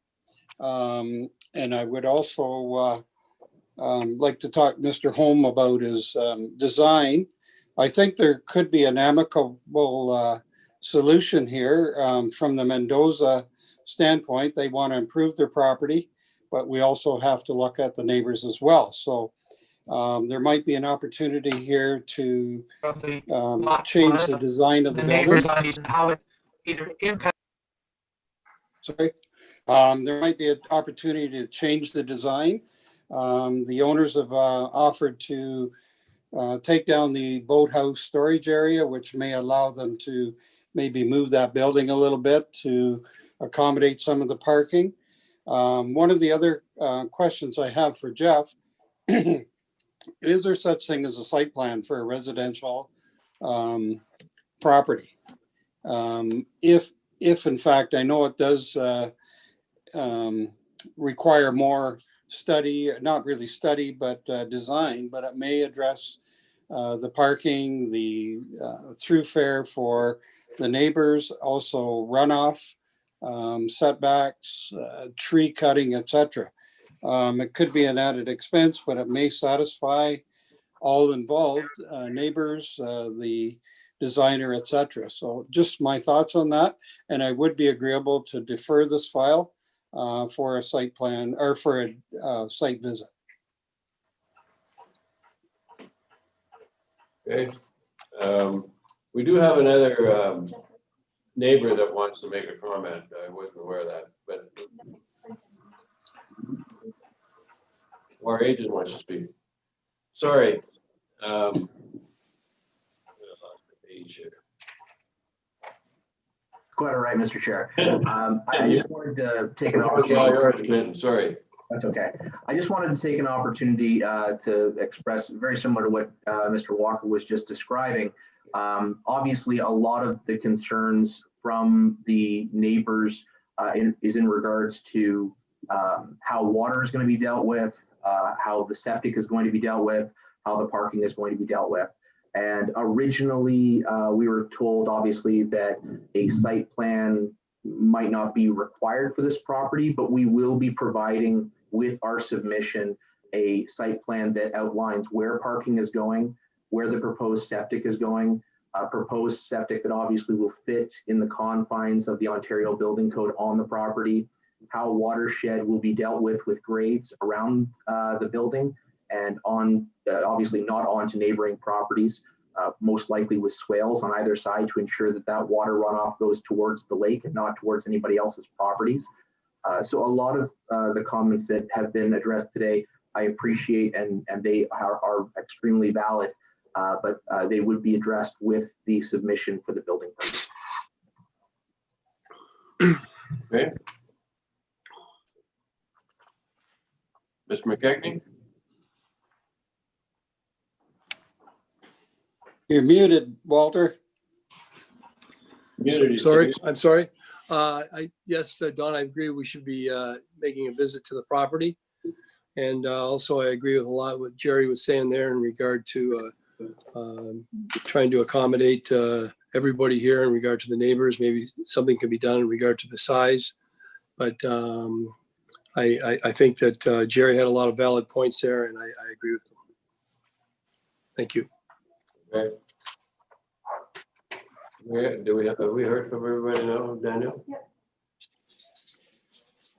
and I would also like to talk to Mr. Holm about his design. I think there could be an amicable solution here from the Mendoza standpoint. They want to improve their property, but we also have to look at the neighbors as well. So there might be an opportunity here to change the design of the building. How it either impacts. Sorry. There might be an opportunity to change the design. The owners have offered to take down the boathouse storage area, which may allow them to maybe move that building a little bit to accommodate some of the parking. One of the other questions I have for Jeff, is there such thing as a site plan for a residential property? If in fact, I know it does require more study, not really study, but design, but it may address the parking, the throughfare for the neighbors, also runoff, setbacks, tree cutting, etc. It could be an added expense, but it may satisfy all involved, neighbors, the designer, etc. So just my thoughts on that, and I would be agreeable to defer this file for a site plan or for a site visit. Okay. We do have another neighbor that wants to make a comment. I wasn't aware of that, but our agent wants to speak. Sorry. I lost the page here. Quite all right, Mr. Chair. I just wanted to take an opportunity. Sorry. That's okay. I just wanted to take an opportunity to express, very similar to what Mr. Walker was just describing. Obviously, a lot of the concerns from the neighbors is in regards to how water is going to be dealt with, how the septic is going to be dealt with, how the parking is going to be dealt with. And originally, we were told, obviously, that a site plan might not be required for this property, but we will be providing with our submission a site plan that outlines where parking is going, where the proposed septic is going, a proposed septic that obviously will fit in the confines of the Ontario Building Code on the property, how watershed will be dealt with grades around the building, and on obviously not onto neighboring properties, most likely with swales on either side to ensure that that water runoff goes towards the lake and not towards anybody else's properties. So a lot of the comments that have been addressed today, I appreciate, and they are extremely valid, but they would be addressed with the submission for the building permit. Okay. Mr. McKechnie? You're muted, Walter. Sorry, I'm sorry. Yes, Don, I agree. We should be making a visit to the property. And also I agree with a lot of what Jerry was saying there in regard to trying to accommodate everybody here in regard to the neighbors. Maybe something can be done in regard to the size. But I think that Jerry had a lot of valid points there, and I agree with him. Thank you. Okay. Have we heard from everybody now, Daniel? Yeah.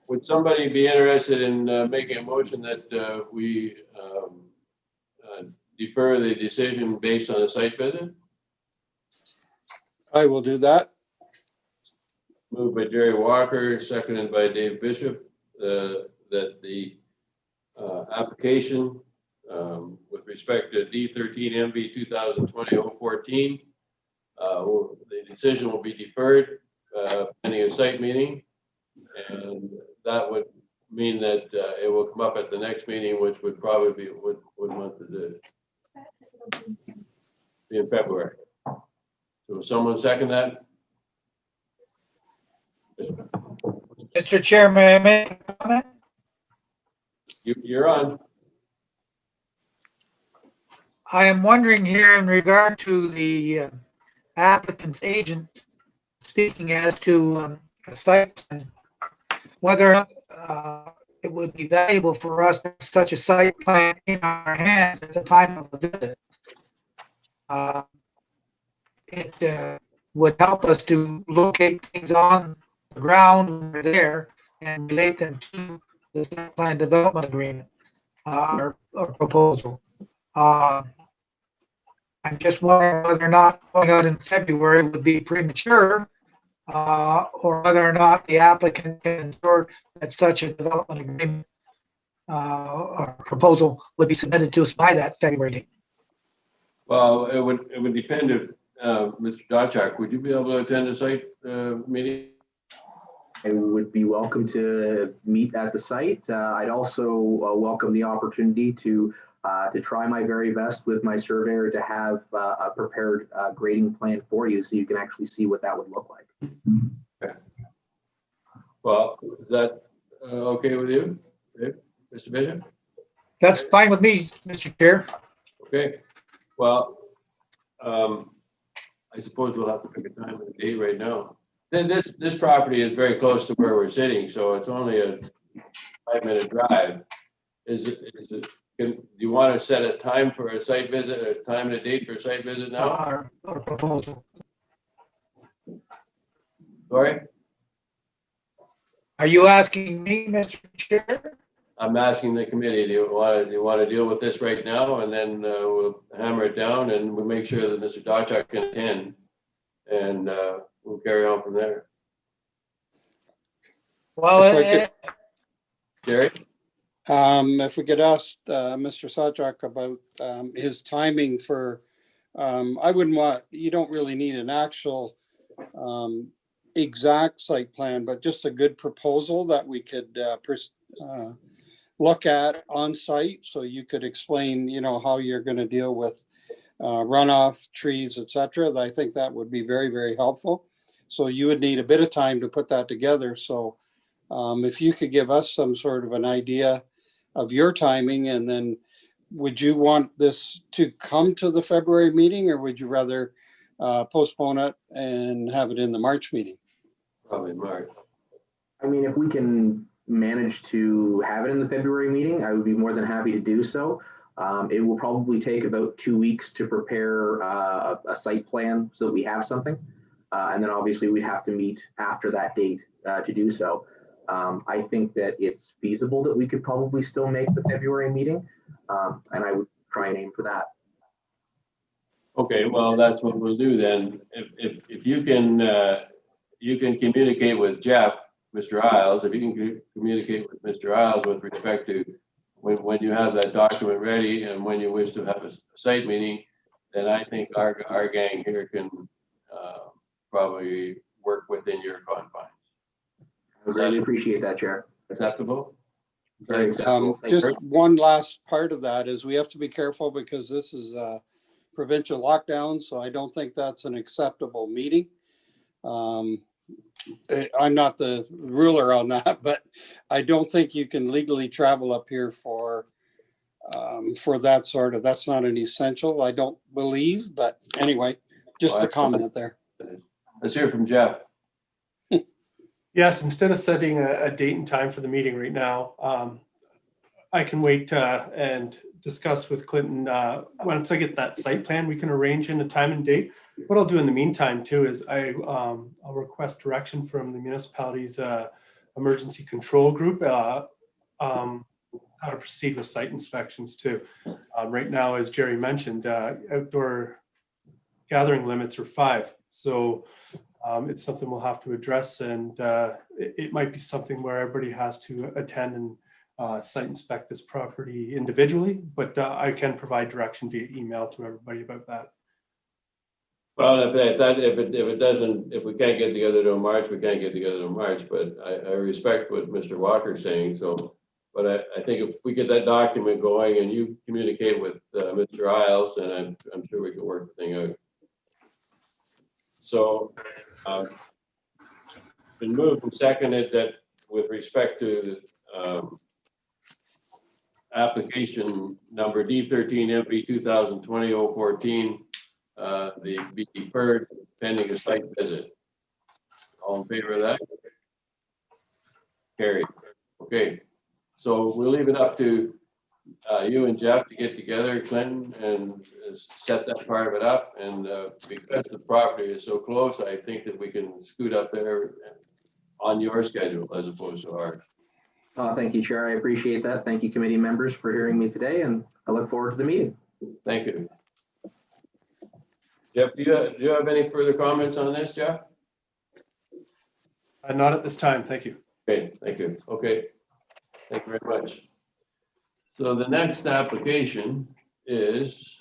Would somebody be interested in making a motion that we defer the decision based on a site visit? I will do that. Moved by Jerry Walker, seconded by Dave Bishop, that the application with respect to D13MB 2020-014, the decision will be deferred pending a site meeting, and that would mean that it will come up at the next meeting, which would probably be what month is it? Be in February. So will someone second that? Mr. Chair, may I make a comment? You're on. I am wondering here in regard to the applicant's agent speaking as to a site plan, whether it would be valuable for us to have such a site plan in our hands at the time of the visit. It would help us to locate things on the ground when they're there and relate them to the site plan development agreement or proposal. I'm just wondering whether or not going out in February would be premature, or whether or not the applicant can ensure that such a development agreement or proposal would be submitted to us by that February date. Well, it would depend if Mr. Dotchak, would you be able to attend the site meeting? I would be welcome to meet at the site. I'd also welcome the opportunity to try my very best with my surveyor to have a prepared grading plan for you, so you can actually see what that would look like. Okay. Well, is that okay with you, Mr. Bishop? That's fine with me, Mr. Chair. Okay. Well, I suppose we'll have to pick a time and a date right now. Then this property is very close to where we're sitting, so it's only a 5-minute drive. Do you want to set a time for a site visit, a time and a date for a site visit now? Or proposal. Sorry? Are you asking me, Mr. Chair? I'm asking the committee, do you want to deal with this right now, and then we'll hammer it down and we'll make sure that Mr. Dotchak can attend, and we'll carry on from there. Well, If I could- Jerry? If we could ask Mr. Sajak about his timing for, I wouldn't want, you don't really need an actual exact site plan, but just a good proposal that we could look at on site, so you could explain, how you're going to deal with runoff, trees, etc. I think that would be very, very helpful. So you would need a bit of time to put that together. So if you could give us some sort of an idea of your timing, and then would you want this to come to the February meeting, or would you rather postpone it and have it in the March meeting? Probably March. I mean, if we can manage to have it in the February meeting, I would be more than happy to do so. It will probably take about 2 weeks to prepare a site plan so that we have something. And then obviously we'd have to meet after that date to do so. I think that it's feasible that we could probably still make the February meeting, and I would try and aim for that. Okay, well, that's what we'll do then. If you can communicate with Jeff, Mr. Isles, if you can communicate with Mr. Isles with respect to when you have that document ready and when you wish to have a site meeting, then I think our gang here can probably work within your confines. I really appreciate that, Chair. Acceptable? Very acceptable. Thank Just you. one last part of that is we have to be careful, because this is a provincial lockdown, so I don't think that's an acceptable meeting. I'm not the ruler on that, but I don't think you can legally travel up here for that sort of, that's not an essential, I don't believe, but anyway, just a comment there. Let's hear from Jeff. Yes, instead of setting a date and time for the meeting right now, I can wait and discuss with Clinton, once I get that site plan, we can arrange in a time and date. What I'll do in the meantime too is I'll request direction from the municipality's emergency control group, how to proceed with site inspections too. Right now, as Jerry mentioned, outdoor gathering limits are 5. So it's something we'll have to address, and it might be something where everybody has to attend and site inspect this property individually, but I can provide direction via email to everybody about that. Well, if we can't get together till March, we can't get together till March, but I respect what Mr. Walker's saying, so. But I think if we get that document going and you communicate with Mr. Isles, then I'm sure we can work the thing out. So, been moved and seconded that with respect to application number D13 MP 2020-014, be deferred pending a site visit. All in favor of that? Carried. Okay. So we'll leave it up to you and Jeff to get together, Clinton, and set that part of it up. And because the property is so close, I think that we can scoot up there on your schedule as opposed to ours. Thank you, Chair. I appreciate that. Thank you, committee members, for hearing me today, and I look forward to the meeting. Thank you. Jeff, do you have any further comments on this, Jeff? Not at this time. Thank you. Okay, thank you. Okay. Thank you very much. So the next application is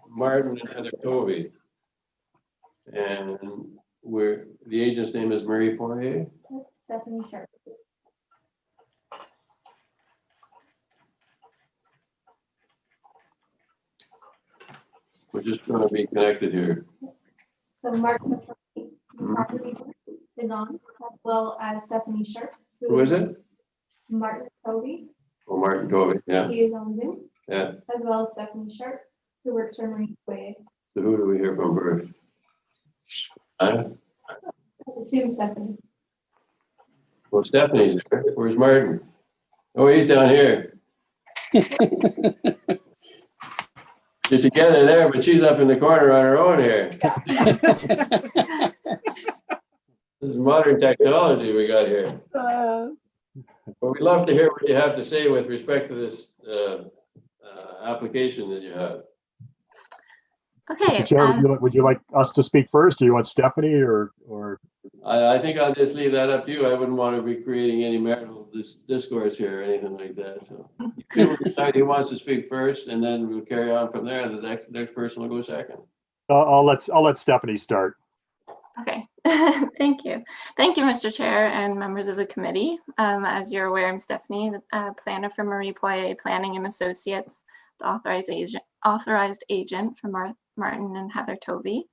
Martin and Heather Tovey. And the agent's name is Marie Poirier. Stephanie Sharp. We're just going to be connected here. So Martin, the property is on, as well as Stephanie Sharp. Who is it? Martin Tovey. Oh, Martin Tovey, yeah. He is on Zoom. Yeah. As well as Stephanie Sharp, who works for Marie Poirier. So who do we hear from first? I assume Stephanie. Well, Stephanie's there. Where's Martin? Oh, he's down here. You're together there, but she's up in the corner on her own here. This is modern technology we got here. But we'd love to hear what you have to say with respect to this application that you have. Okay. Chair, would you like us to speak first? Do you want Stephanie or? I think I'll just leave that up to you. I wouldn't want to be creating any marital discourse here or anything like that. So you decide who wants to speak first, and then we'll carry on from there. The next person will go second. I'll let Stephanie start. Okay. Thank you. Thank you, Mr. Chair and members of the committee. As you're aware, I'm Stephanie, the planner for Marie Poirier Planning and Associates, the authorized agent for Martin and Heather Tovey.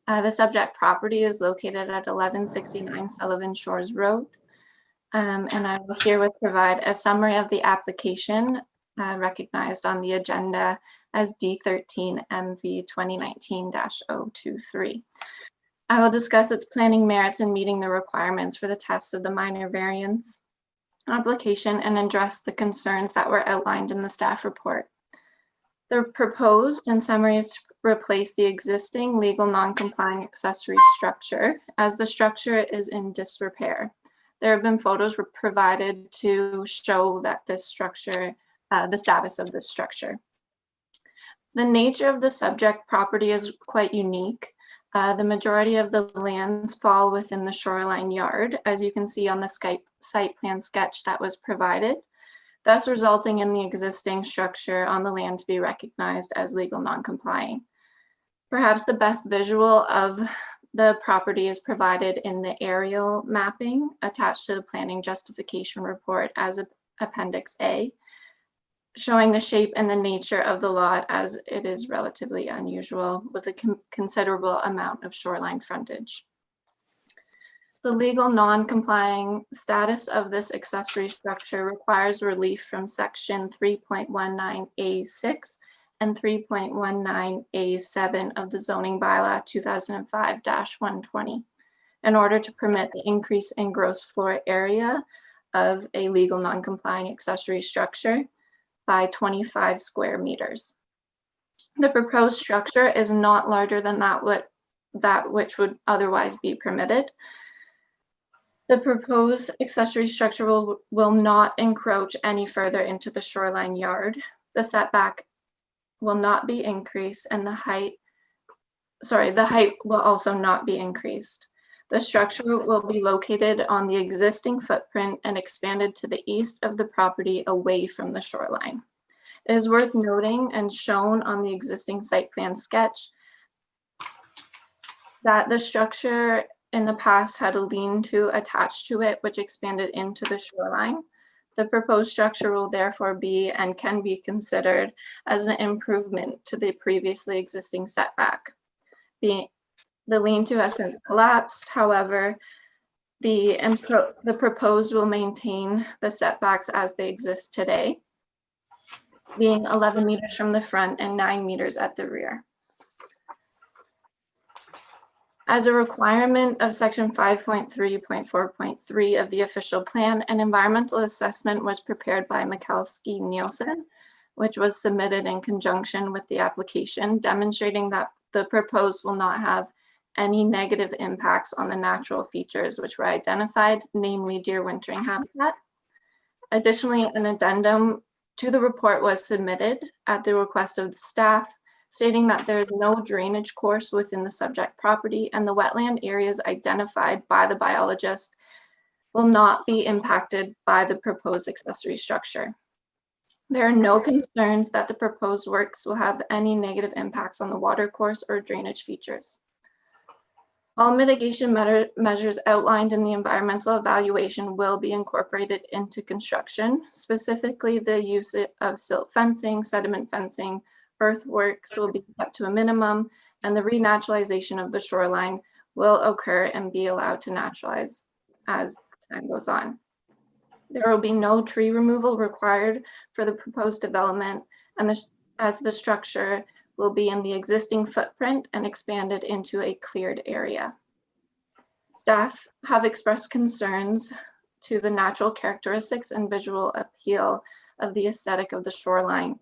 The subject property is located at 1169 Sullivan Shores Road. And I will herewith provide a summary of the application recognized on the agenda as D13 MV 2019-023. I will discuss its planning merits in meeting the requirements for the tests of the minor variance application and address the concerns that were outlined in the staff report. The proposed, in summary, is to replace the existing legal non-complying accessory structure as the structure is in disrepair. There have been photos provided to show that this structure, the status of this structure. The nature of the subject property is quite unique. The majority of the lands fall within the shoreline yard, as you can see on the site plan sketch that was provided, thus resulting in the existing structure on the land to be recognized as legal non-complying. Perhaps the best visual of the property is provided in the aerial mapping attached to the planning justification report as Appendix A, showing the shape and the nature of the lot as it is relatively unusual with a considerable amount of shoreline frontage. The legal non-complying status of this accessory structure requires relief from section 3.19A6 and 3.19A7 of the zoning bylaw 2005-120 in order to permit the increase in gross floor area of a legal non-complying accessory structure by 25 square meters. The proposed structure is not larger than that which would otherwise be permitted. The proposed accessory structure will not encroach any further into the shoreline yard. The setback will not be increased, and the height will also not be increased. The structure will be located on the existing footprint and expanded to the east of the property away from the shoreline. It is worth noting and shown on the existing site plan sketch that the structure in the past had a lean-to attached to it, which expanded into the shoreline. The proposed structure will therefore be and can be considered as an improvement to the previously existing setback. The lean-to has since collapsed. However, the proposed will maintain the setbacks as they exist today, being 11 meters from the front and 9 meters at the rear. As a requirement of section 5.3.4.3 of the official plan, an environmental assessment was prepared by Michalski Nielsen, which was submitted in conjunction with the application, demonstrating that the proposed will not have any negative impacts on the natural features which were identified, namely deer wintering habitat. Additionally, an addendum to the report was submitted at the request of the staff, stating that there is no drainage course within the subject property and the wetland areas identified by the biologist will not be impacted by the proposed accessory structure. There are no concerns that the proposed works will have any negative impacts on the water course or drainage features. All mitigation measures outlined in the environmental evaluation will be incorporated into construction, specifically the use of silt fencing, sediment fencing, earthworks will be kept to a minimum, and the renaturalization of the shoreline will occur and be allowed to naturalize as time goes on. There will be no tree removal required for the proposed development, and as the structure will be in the existing footprint and expanded into a cleared area. Staff have expressed concerns to the natural characteristics and visual appeal of the aesthetic of the shoreline.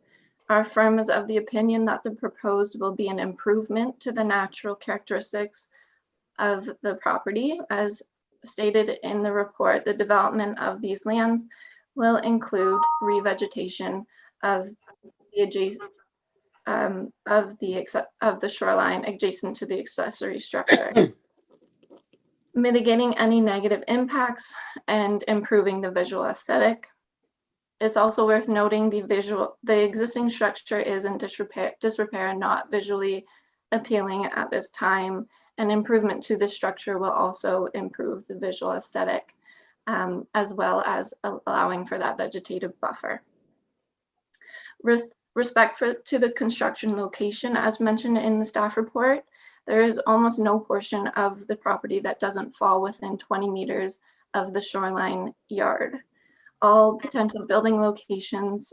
Our firm is of the opinion that the proposed will be an improvement to the natural characteristics of the property. As stated in the report, the development of these lands will include revegetation of the shoreline adjacent to the accessory structure, mitigating any negative impacts and improving the visual aesthetic. It's also worth noting the existing structure is in disrepair and not visually appealing at this time. An improvement to this structure will also improve the visual aesthetic, as well as allowing for that vegetative buffer. With respect to the construction location, as mentioned in the staff report, there is almost no portion of the property that doesn't fall within 20 meters of the shoreline yard. All potential building locations,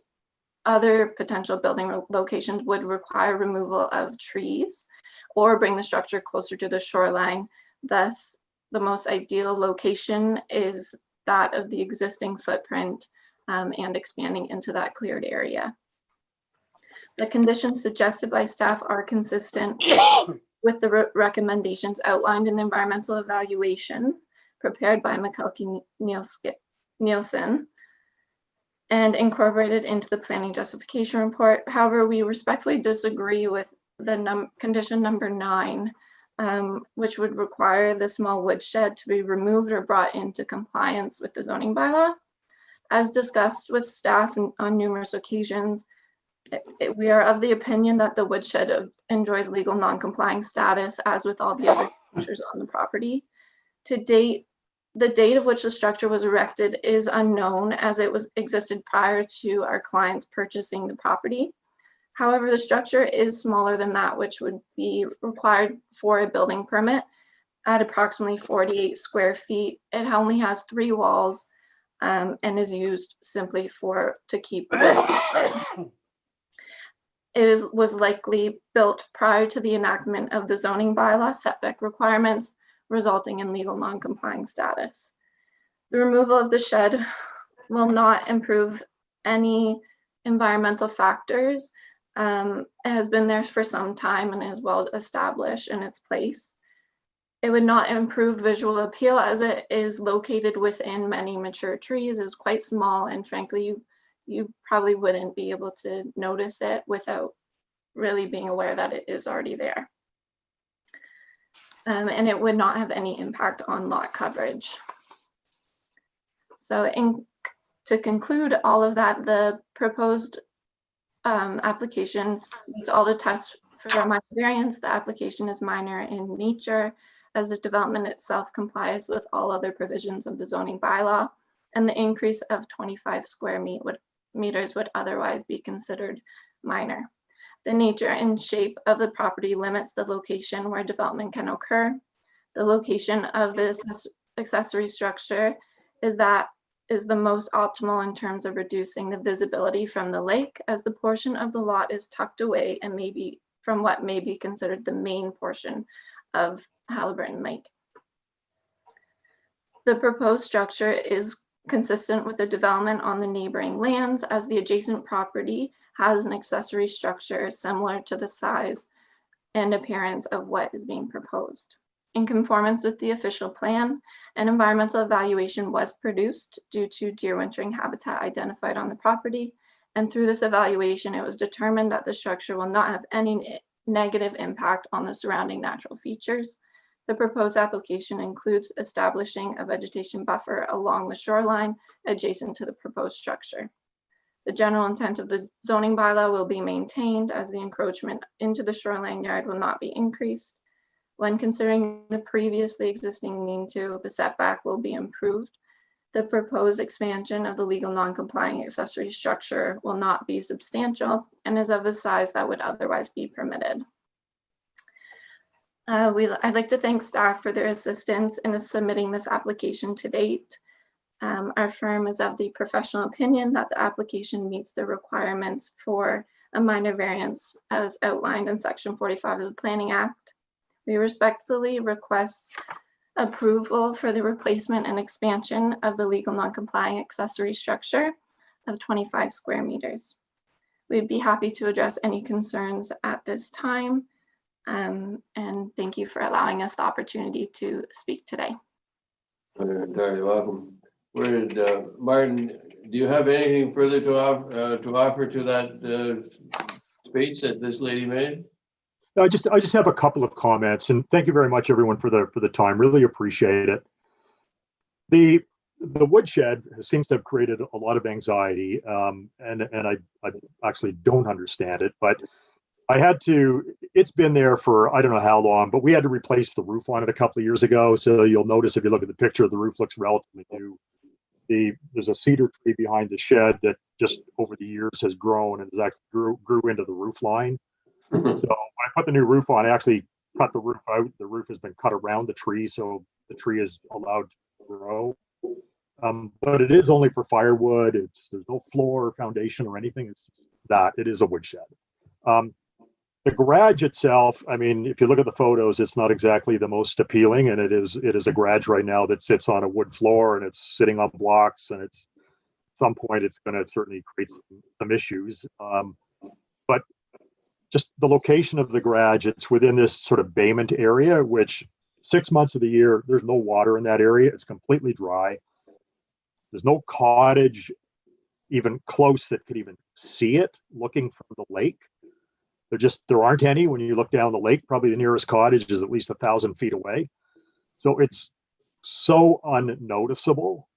other potential building locations would require removal of trees or bring the structure closer to the shoreline. Thus, the most ideal location is that of the existing footprint and expanding into that cleared area. The conditions suggested by staff are consistent with the recommendations outlined in the environmental evaluation prepared by Michalski Nielsen and incorporated into the planning justification report. However, we respectfully disagree with the condition number 9, which would require the small woodshed to be removed or brought into compliance with the zoning bylaw. As discussed with staff on numerous occasions, we are of the opinion that the woodshed enjoys legal non-complying status, as with all the other structures on the property. To date, the date of which the structure was erected is unknown, as it existed prior to our clients purchasing the property. However, the structure is smaller than that which would be required for a building permit at approximately 48 square feet. It only has 3 walls and is used simply to keep wood. It was likely built prior to the enactment of the zoning bylaw setback requirements, resulting in legal non-complying status. The removal of the shed will not improve any environmental factors. It has been there for some time and is well established in its place. It would not improve visual appeal as it is located within many mature trees, is quite small, and frankly, you probably wouldn't be able to notice it without really being aware that it is already there. And it would not have any impact on lot coverage. So to conclude all of that, the proposed application meets all the tests for a minor variance. The application is minor in nature, as the development itself complies with all other provisions of the zoning bylaw, and the increase of 25 square meters would otherwise be considered minor. The nature and shape of the property limits the location where development can occur. The location of this accessory structure is the most optimal in terms of reducing the visibility from the lake, as the portion of the lot is tucked away and maybe from what may be considered the main portion of Halliburton Lake. The proposed structure is consistent with the development on the neighboring lands, as the adjacent property has an accessory structure similar to the size and appearance of what is being proposed. In conformance with the official plan, an environmental evaluation was produced due to deer wintering habitat identified on the property, and through this evaluation, it was determined that the structure will not have any negative impact on the surrounding natural features. The proposed application includes establishing a vegetation buffer along the shoreline adjacent to the proposed structure. The general intent of the zoning bylaw will be maintained, as the encroachment into the shoreline yard will not be increased. When considering the previously existing lean-to, the setback will be improved. The proposed expansion of the legal non-complying accessory structure will not be substantial and is of a size that would otherwise be permitted. I'd like to thank staff for their assistance in submitting this application to date. Our firm is of the professional opinion that the application meets the requirements for a minor variance as outlined in Section 45 of the Planning Act. We respectfully request approval for the replacement and expansion of the legal non-complying accessory structure of 25 square meters. We'd be happy to address any concerns at this time. And thank you for allowing us the opportunity to speak today. You're entirely welcome. Martin, do you have anything further to offer to that speech that this lady made? I just have a couple of comments, and thank you very much, everyone, for the time. Really appreciate it. The woodshed seems to have created a lot of anxiety, and I actually don't understand it, but it's been there for I don't know how long, but we had to replace the roof on it a couple of years ago. So you'll notice if you look at the picture, the roof looks relatively new. There's a cedar tree behind the shed that just over the years has grown and has actually grew into the roof line. So when I put the new roof on, I actually cut the roof out. The roof has been cut around the tree, so the tree is allowed to grow. But it is only for firewood. There's no floor or foundation or anything. It's just that it is a woodshed. The garage itself, I mean, if you look at the photos, it's not exactly the most appealing, and it is a garage right now that sits on a wood floor and it's sitting on blocks, and at some point it's going to certainly create some issues. But just the location of the garage, it's within this sort of bayment area, which 6 months of the year, there's no water in that area. It's completely dry. There's no cottage even close that could even see it looking from the lake. There aren't any. When you look down the lake, probably the nearest cottage is at least 1,000 feet away. So it's so unnoticeable.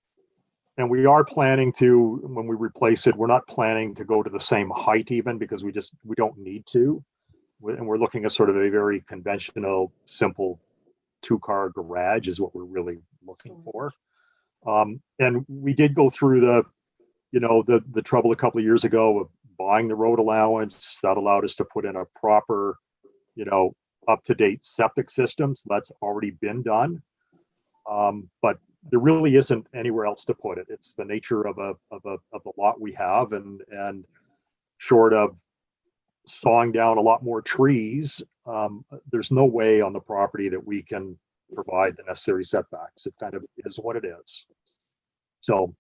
And we are planning to, when we replace it, we're not planning to go to the same height even, because we don't need to. And we're looking at sort of a very conventional, simple 2-car garage is what we're really looking for. And we did go through the trouble a couple of years ago of buying the road allowance. That allowed us to put in a proper, up-to-date septic system. So that's already been done. But there really isn't anywhere else to put it. It's the nature of the lot we have, and short of sawing down a lot more trees, there's no way on the property that we can provide the necessary setbacks. It kind of is what it is. So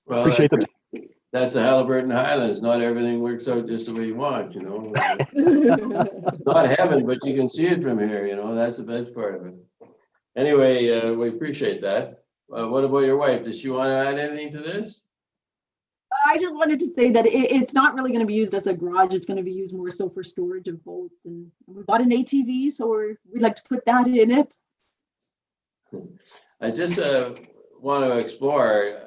Well, appreciate the that's the Halliburton Highlands. Not everything works out just the way you want, you know. Not heaven, but you can see it from here, you know, that's the best part of it. Anyway, we appreciate that. What about your wife? Does she want to add anything to this? I just wanted to say that it's not really going to be used as a garage. It's going to be used more so for storage of boats. And we bought an ATV, so we'd like to put that in it. I just want to explore,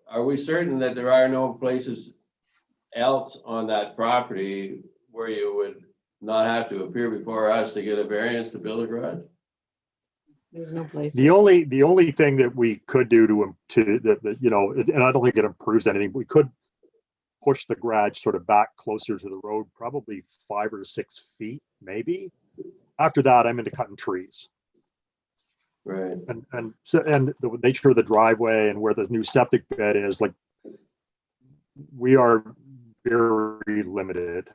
are we certain that there are no places else on that property where you would not have to appear before us to get a variance to build a garage? There's no place. The only thing that we could do to that, you know, and I don't think it improves anything, we could push the garage sort of back closer to the road, probably 5 or 6 feet, maybe. After that, I'm into cutting trees. Right. And the nature of the driveway and where the new septic bed is, like, we are very limited.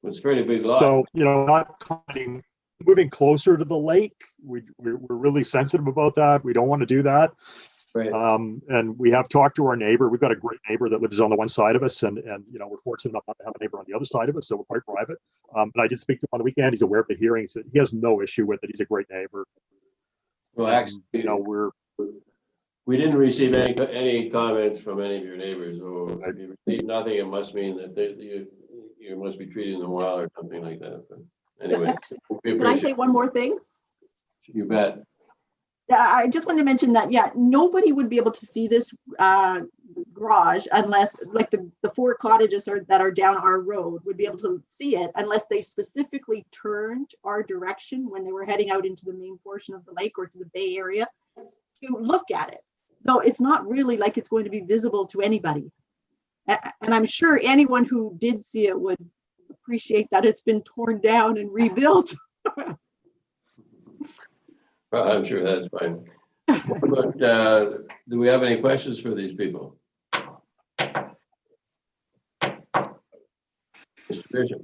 It's a pretty big lot. So, you know, not cutting, moving closer to the lake, we're really sensitive about that. We don't want to do that. Right. And we have talked to our neighbor. We've got a great neighbor that lives on the one side of us, and you know, we're fortunate enough not to have a neighbor on the other side of us, so we're quite private. And I did speak to him on the weekend. He's aware of the hearings. He has no issue with it. He's a great neighbor. Well, actually, you know, we didn't receive any comments from any of your neighbors. Or if you received nothing, it must mean that you must be treating them well or something like that. But anyway, Can I say one more thing? You bet. I just wanted to mention that, yeah, nobody would be able to see this garage unless, like, the 4 cottages that are down our road would be able to see it unless they specifically turned our direction when they were heading out into the main portion of the lake or to the bay area to look at it. So it's not really like it's going to be visible to anybody. And I'm sure anyone who did see it would appreciate that it's been torn down and rebuilt. Well, I'm sure that's fine. But do we have any questions for these people? Mr. Bishop.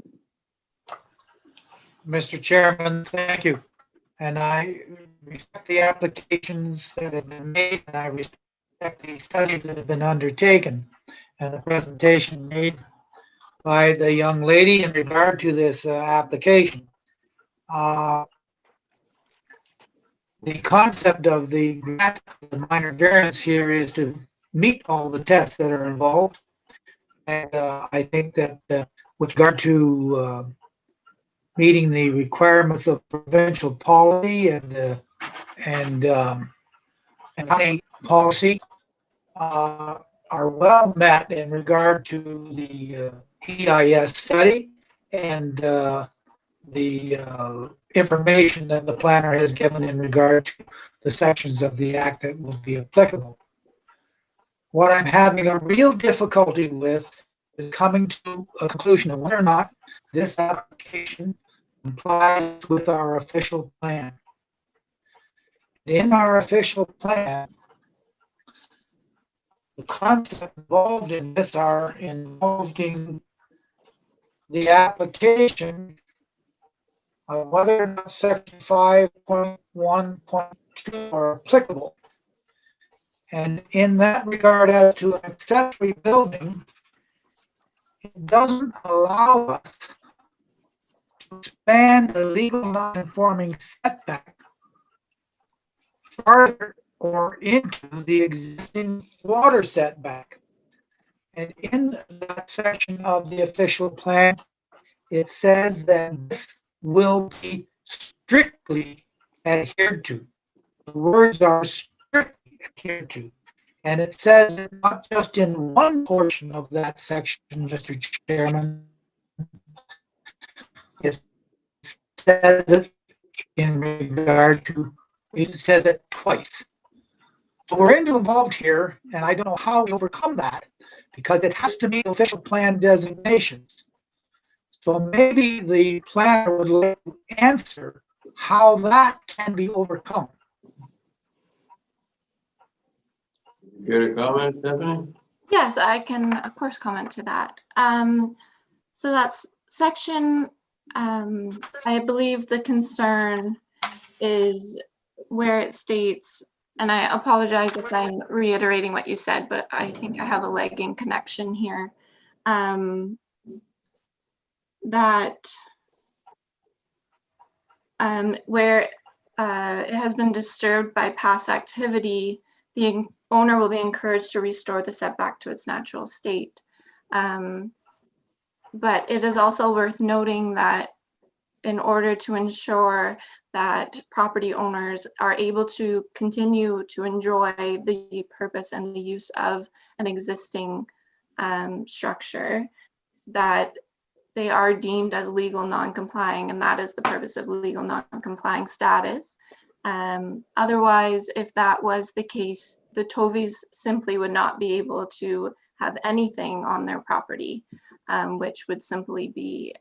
Mr. Chairman, thank you. And I respect the applications that have been made, and I respect the studies that have been undertaken and the presentation made by the young lady in regard to this application. The concept of the grant, the minor variance here, is to meet all the tests that are involved. And I think that with regard to meeting the requirements of provincial policy and county policy are well met in regard to the EIS study and the information that the planner has given in regard to the sections of the act that will be applicable. What I'm having a real difficulty with is coming to a conclusion of whether or not this application complies with our official plan. In our official plan, the concepts involved in this are involving the application of whether or not section 5.1.2 are applicable. And in that regard, as to an accessory building, it doesn't allow us to expand the legal non-conforming setback farther or into the existing water setback. And in that section of the official plan, it says that this will be strictly adhered to. The words are strictly adhered to. And it says it not just in one portion of that section, Mr. Chairman. It says it in regard to, it says it twice. So we're involved here, and I don't know how we overcome that, because it has to meet official plan designations. So maybe the planner would like to answer how that can be overcome. Care to comment, Stephanie? Yes, I can, of course, comment to that. So that's section, I believe the concern is where it states and I apologize if I'm reiterating what you said, but I think I have a lagging connection here. That where it has been disturbed by past activity, the owner will be encouraged to restore the setback to its natural state. But it is also worth noting that in order to ensure that property owners are able to continue to enjoy the purpose and the use of an existing structure, that they are deemed as legal non-complying, and that is the purpose of legal non-complying status. Otherwise, if that was the case, the Tovies simply would not be able to have anything on their property, which would simply be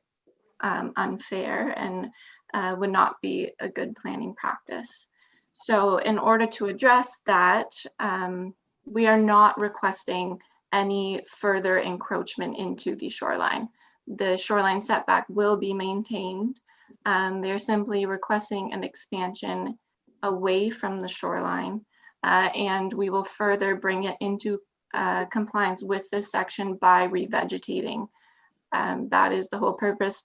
unfair and would not be a good planning practice. So in order to address that, we are not requesting any further encroachment into the shoreline. The shoreline setback will be maintained. They're simply requesting an expansion away from the shoreline, and we will further bring it into compliance with this section by revegetating. That is the whole purpose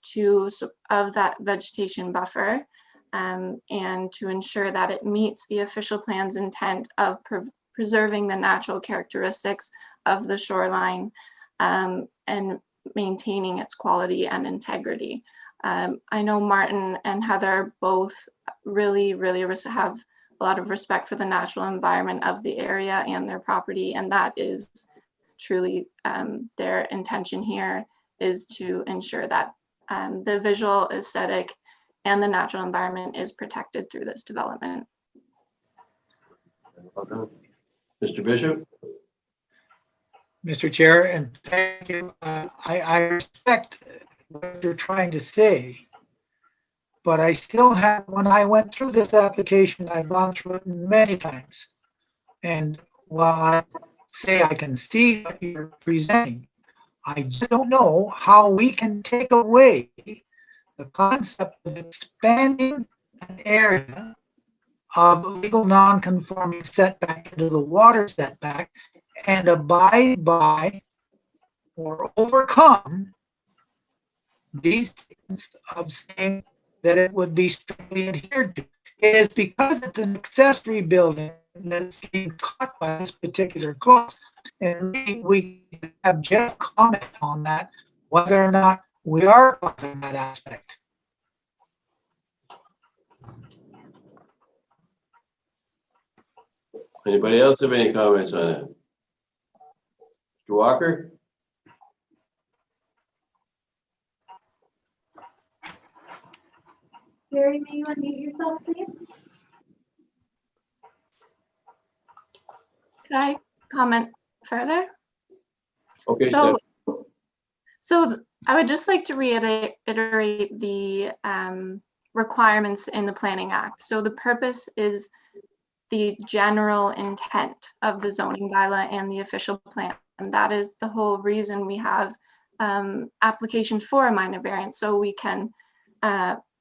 of that vegetation buffer, and to ensure that it meets the official plan's intent of preserving the natural characteristics of the shoreline and maintaining its quality and integrity. I know Martin and Heather both really have a lot of respect for the natural environment of the area and their property, and that is truly their intention here, is to ensure that the visual aesthetic and the natural environment is protected through this development. Mr. Bishop? Mr. Chair, and thank you. I respect what you're trying to say, but I still have, when I went through this application, I've gone through it many times. And while I say I can see what you're presenting, I just don't know how we can take away the concept of expanding an area of legal non-conforming setback into the water setback and abide by or overcome these things of saying that it would be strictly adhered to. It is because it's an accessory building that it's being caught by this particular clause. And we have Jeff comment on that, whether or not we are caught in that aspect. Anybody else have any comments on that? Mr. Walker? Jerry, may you unmute yourself, please? Could I comment further? Okay, So I would just like to reiterate the requirements in the Planning Act. So the purpose is the general intent of the zoning bylaw and the official plan. And that is the whole reason we have applications for a minor variance, so we can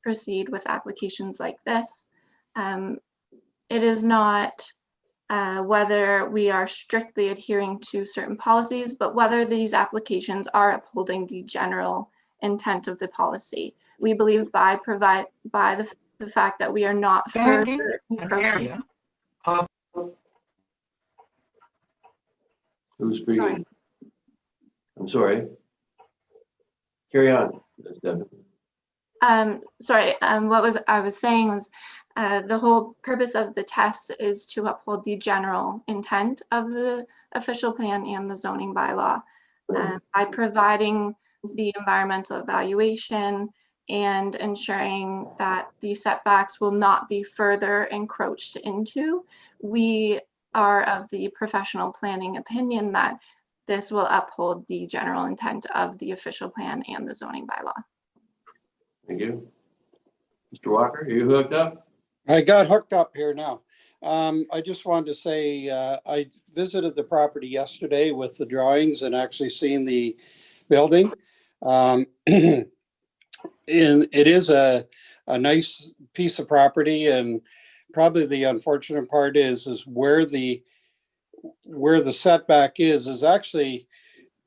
proceed with applications like this. It is not whether we are strictly adhering to certain policies, but whether these applications are upholding the general intent of the policy. We believe by the fact that we are not further encroaching. Who's speaking? I'm sorry. Carry on. Sorry, what I was saying was the whole purpose of the test is to uphold the general intent of the official plan and the zoning bylaw by providing the environmental evaluation and ensuring that the setbacks will not be further encroached into. We are of the professional planning opinion that this will uphold the general intent of the official plan and the zoning bylaw. Thank you. Mr. Walker, are you hooked up? I got hooked up here now. I just wanted to say I visited the property yesterday with the drawings and actually seen the building. And it is a nice piece of property, and probably the unfortunate part is where the setback is actually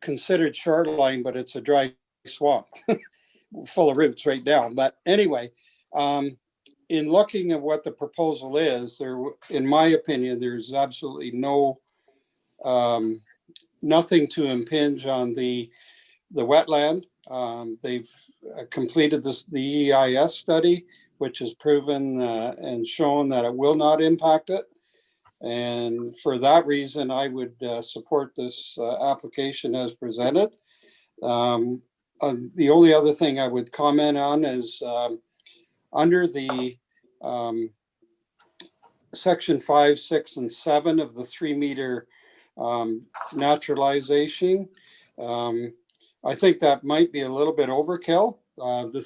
considered shoreline, but it's a dry swamp full of roots right now. But anyway, in looking at what the proposal is, there, in my opinion, there's absolutely nothing to impinge on the wetland. They've completed the EIS study, which has proven and shown that it will not impact it. And for that reason, I would support this application as presented. The only other thing I would comment on is under the section 5, 6, and 7 of the 3-meter naturalization. I think that might be a little bit overkill. The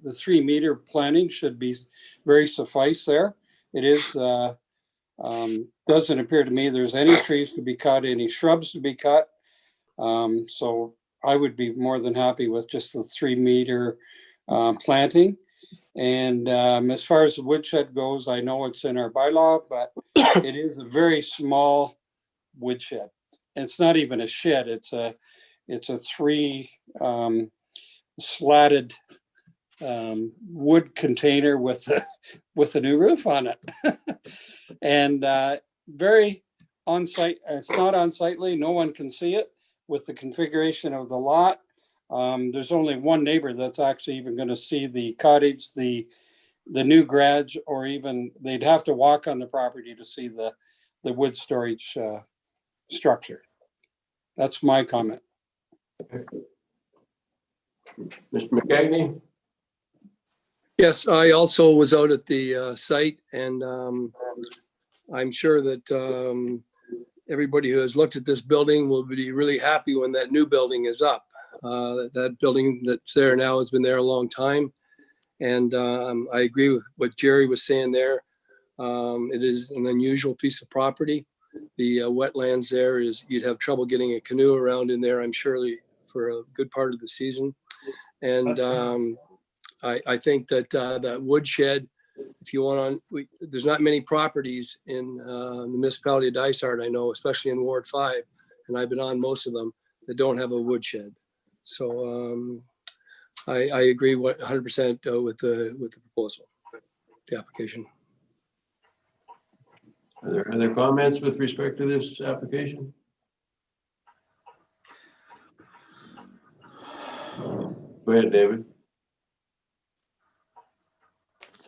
3-meter planting should be very suffice there. It is doesn't appear to me there's any trees to be cut, any shrubs to be cut. So I would be more than happy with just the 3-meter planting. And as far as the woodshed goes, I know it's in our bylaw, but it is a very small woodshed. It's not even a shed. It's a 3 slatted wood container with a new roof on it. And very on-site. It's not unsightly. No one can see it with the configuration of the lot. There's only one neighbor that's actually even going to see the cottage, the new garage, or even they'd have to walk on the property to see the wood storage structure. That's my comment. Mr. McCagney? Yes, I also was out at the site, and I'm sure that everybody who has looked at this building will be really happy when that new building is up. That building that's there now has been there a long time. And I agree with what Jerry was saying there. It is an unusual piece of property. The wetlands there is, you'd have trouble getting a canoe around in there, I'm surely, for a good part of the season. And I think that that woodshed, if you want on, there's not many properties in the municipality of Dysart, I know, especially in Ward 5, and I've been on most of them, that don't have a woodshed. So I agree 100% with the proposal, the application. Are there other comments with respect to this application? Go ahead, David.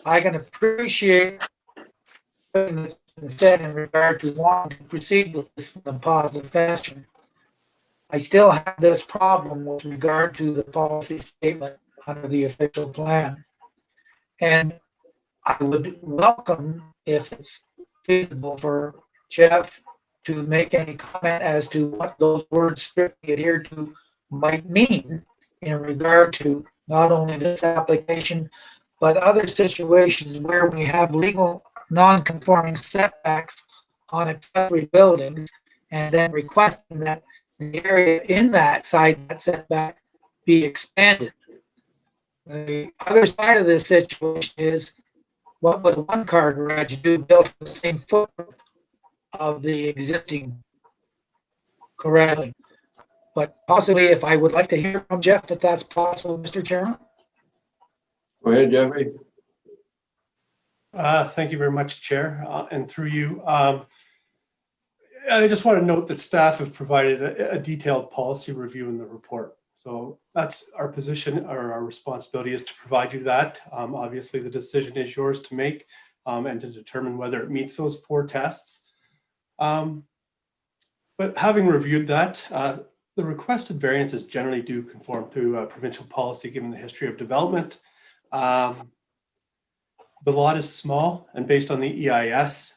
I can appreciate everything that's been said in regard to wanting to proceed with this in a positive fashion. I still have this problem with regard to the policy statement under the official plan. And I would welcome, if it's feasible, for Jeff to make any comment as to what those words strictly adhered to might mean in regard to not only this application, but other situations where we have legal non-conforming setbacks on accessory buildings, and then requesting that the area in that side, that setback, be expanded. The other side of this situation is, what would a one-car garage do built on the same footprint of the existing garage? But possibly, if I would like to hear from Jeff, if that's possible, Mr. Chairman. Go ahead, Jeffrey. Thank you very much, Chair, and through you. I just want to note that staff have provided a detailed policy review in the report. So that's our position, or our responsibility is to provide you that. Obviously, the decision is yours to make and to determine whether it meets those 4 tests. But having reviewed that, the requested variances generally do conform to provincial policy given the history of development. The lot is small, and based on the EIS,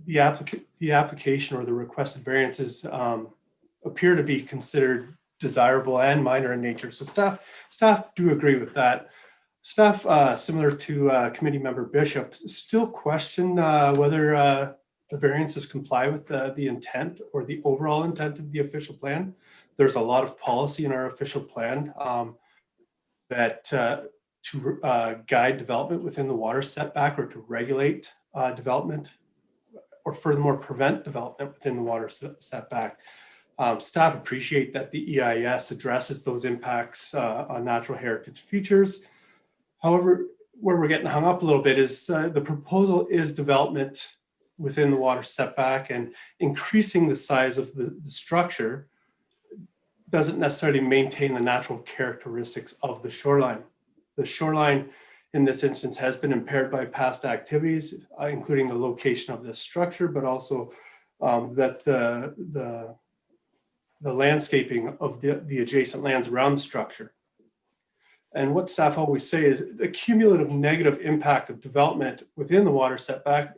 the application or the requested variances appear to be considered desirable and minor in nature. So staff do agree with that. Staff, similar to committee member Bishop, still question whether the variances comply with the intent or the overall intent of the official plan. There's a lot of policy in our official plan that to guide development within the water setback or to regulate development or furthermore prevent development within the water setback. Staff appreciate that the EIS addresses those impacts on natural heritage features. However, where we're getting hung up a little bit is the proposal is development within the water setback, and increasing the size of the structure doesn't necessarily maintain the natural characteristics of the shoreline. The shoreline in this instance has been impaired by past activities, including the location of this structure, but also that the landscaping of the adjacent lands around the structure. And what staff always say is the cumulative negative impact of development within the water setback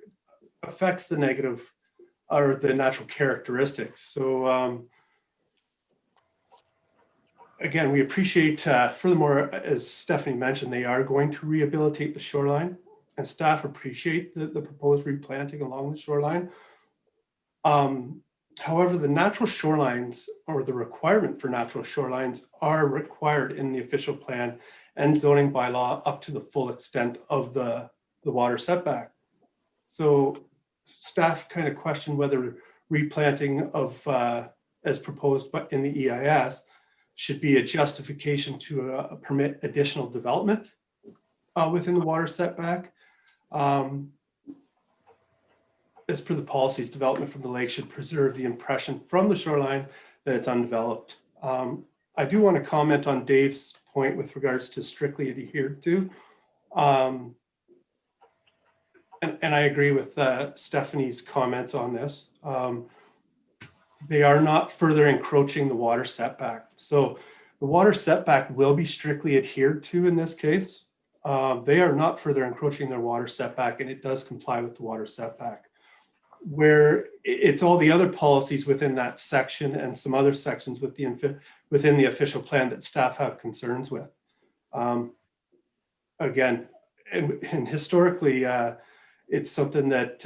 affects the negative or the natural characteristics. So again, we appreciate, furthermore, as Stephanie mentioned, they are going to rehabilitate the shoreline, and staff appreciate the proposed replanting along the shoreline. However, the natural shorelines or the requirement for natural shorelines are required in the official plan and zoning bylaw up to the full extent of the water setback. So staff kind of question whether replanting of, as proposed but in the EIS, should be a justification to permit additional development within the water setback. As per the policies, development from the lake should preserve the impression from the shoreline that it's undeveloped. I do want to comment on Dave's point with regards to strictly adhered to. And I agree with Stephanie's comments on this. They are not further encroaching the water setback. So the water setback will be strictly adhered to in this case. They are not further encroaching their water setback, and it does comply with the water setback. Where it's all the other policies within that section and some other sections within the official plan that staff have concerns with. Again, and historically, it's something that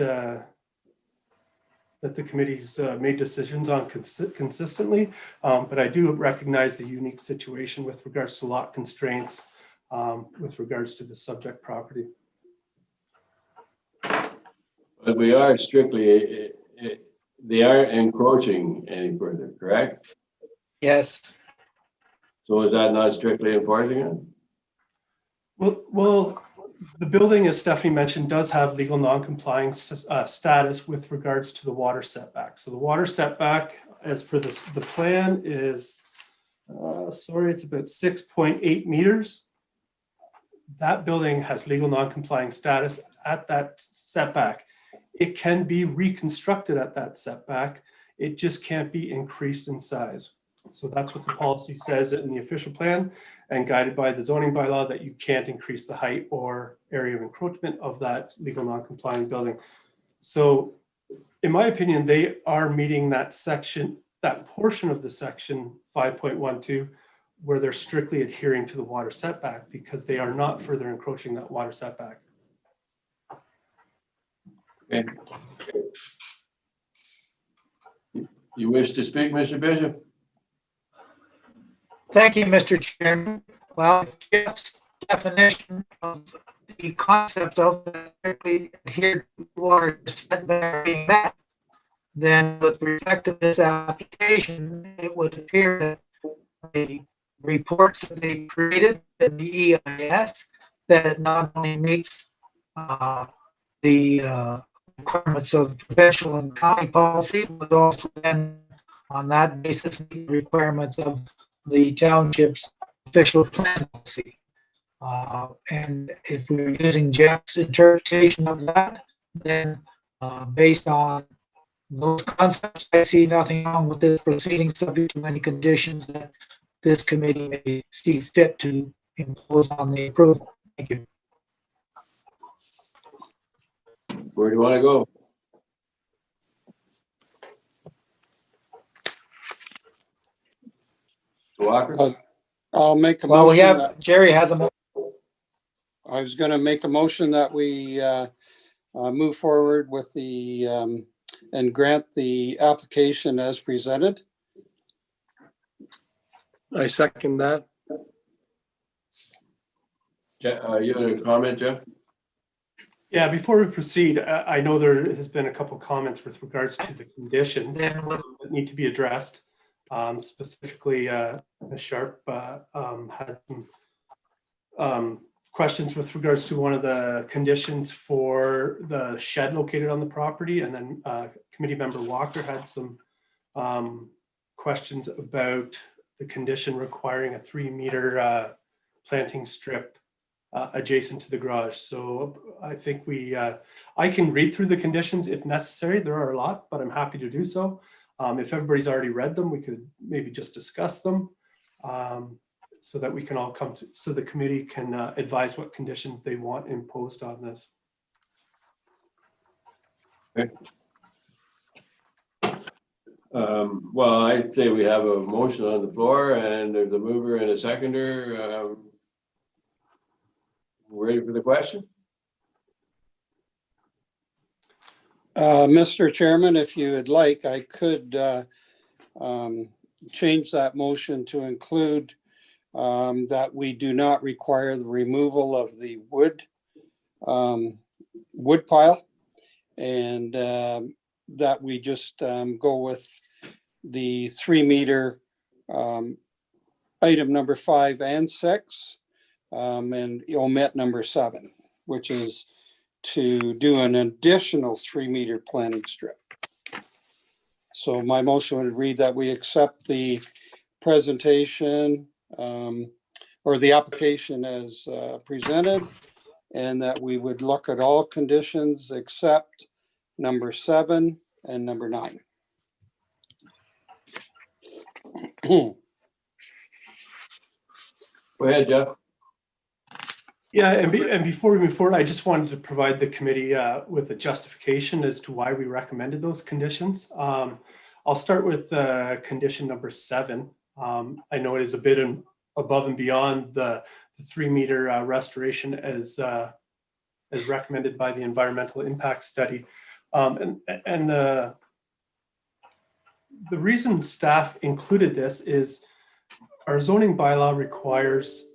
that the committee's made decisions on consistently, but I do recognize the unique situation with regards to lot constraints with regards to the subject property. But we are strictly, they aren't encroaching any further, correct? Yes. So is that not strictly enforcing it? Well, the building, as Stephanie mentioned, does have legal non-complying status with regards to the water setback. So the water setback, as per the plan, is, it's about 6.8 meters. That building has legal non-complying status at that setback. It can be reconstructed at that setback. It just can't be increased in size. So that's what the policy says in the official plan, and guided by the zoning bylaw, that you can't increase the height or area of encroachment of that legal non-complying building. So in my opinion, they are meeting that section, that portion of the section 5.12, where they're strictly adhering to the water setback, because they are not further encroaching that water setback. Okay. You wish to speak, Mr. Bishop? Thank you, Mr. Chairman. Well, just definition of the concept of strictly adhered to water setback being met, then with respect to this application, it would appear that the reports that they created in the EIS, that it not only meets the requirements of provincial and county policy, but also then on that basis meet the requirements of the township's official plan policy. And if we're using Jeff's interpretation of that, then based on those concepts, I see nothing wrong with this proceeding, subject to any conditions that this committee may see fit to impose on the approval. Thank you. Where do you want to go? Walker? I'll make a Well, we motion. have, Jerry has a motion. I was going to make a motion that we move forward with the and grant the application as presented. I second that. You had a comment, Jeff? Yeah, before we proceed, I know there has been a couple comments with regards to the conditions that need to be addressed. Specifically, Ms. Sharp had some questions with regards to one of the conditions for the shed located on the property, and then committee member Walker had some questions about the condition requiring a 3-meter planting strip adjacent to the garage. So I think I can read through the conditions if necessary. There are a lot, but I'm happy to do so. If everybody's already read them, we could maybe just discuss them so that we can all come to, so the committee can advise what conditions they want imposed on this. Okay. Well, I'd say we have a motion on the floor and there's a mover and a seconder. Ready for the question? Mr. Chairman, if you would like, I could change that motion to include that we do not require the removal of the wood pile, and that we just go with the 3-meter item number 5 and 6, and omit number 7, which is to do an additional 3-meter planting strip. So my motion would read that we accept the presentation or the application as presented, and that we would look at all conditions except number 7 and number 9. Go ahead, Jeff. Yeah, and before we move forward, I just wanted to provide the committee with a justification as to why we recommended those conditions. I'll start with condition number 7. I know it is a bit above and beyond the 3-meter restoration as recommended by the environmental impact study. And the reason staff included this is our zoning bylaw requires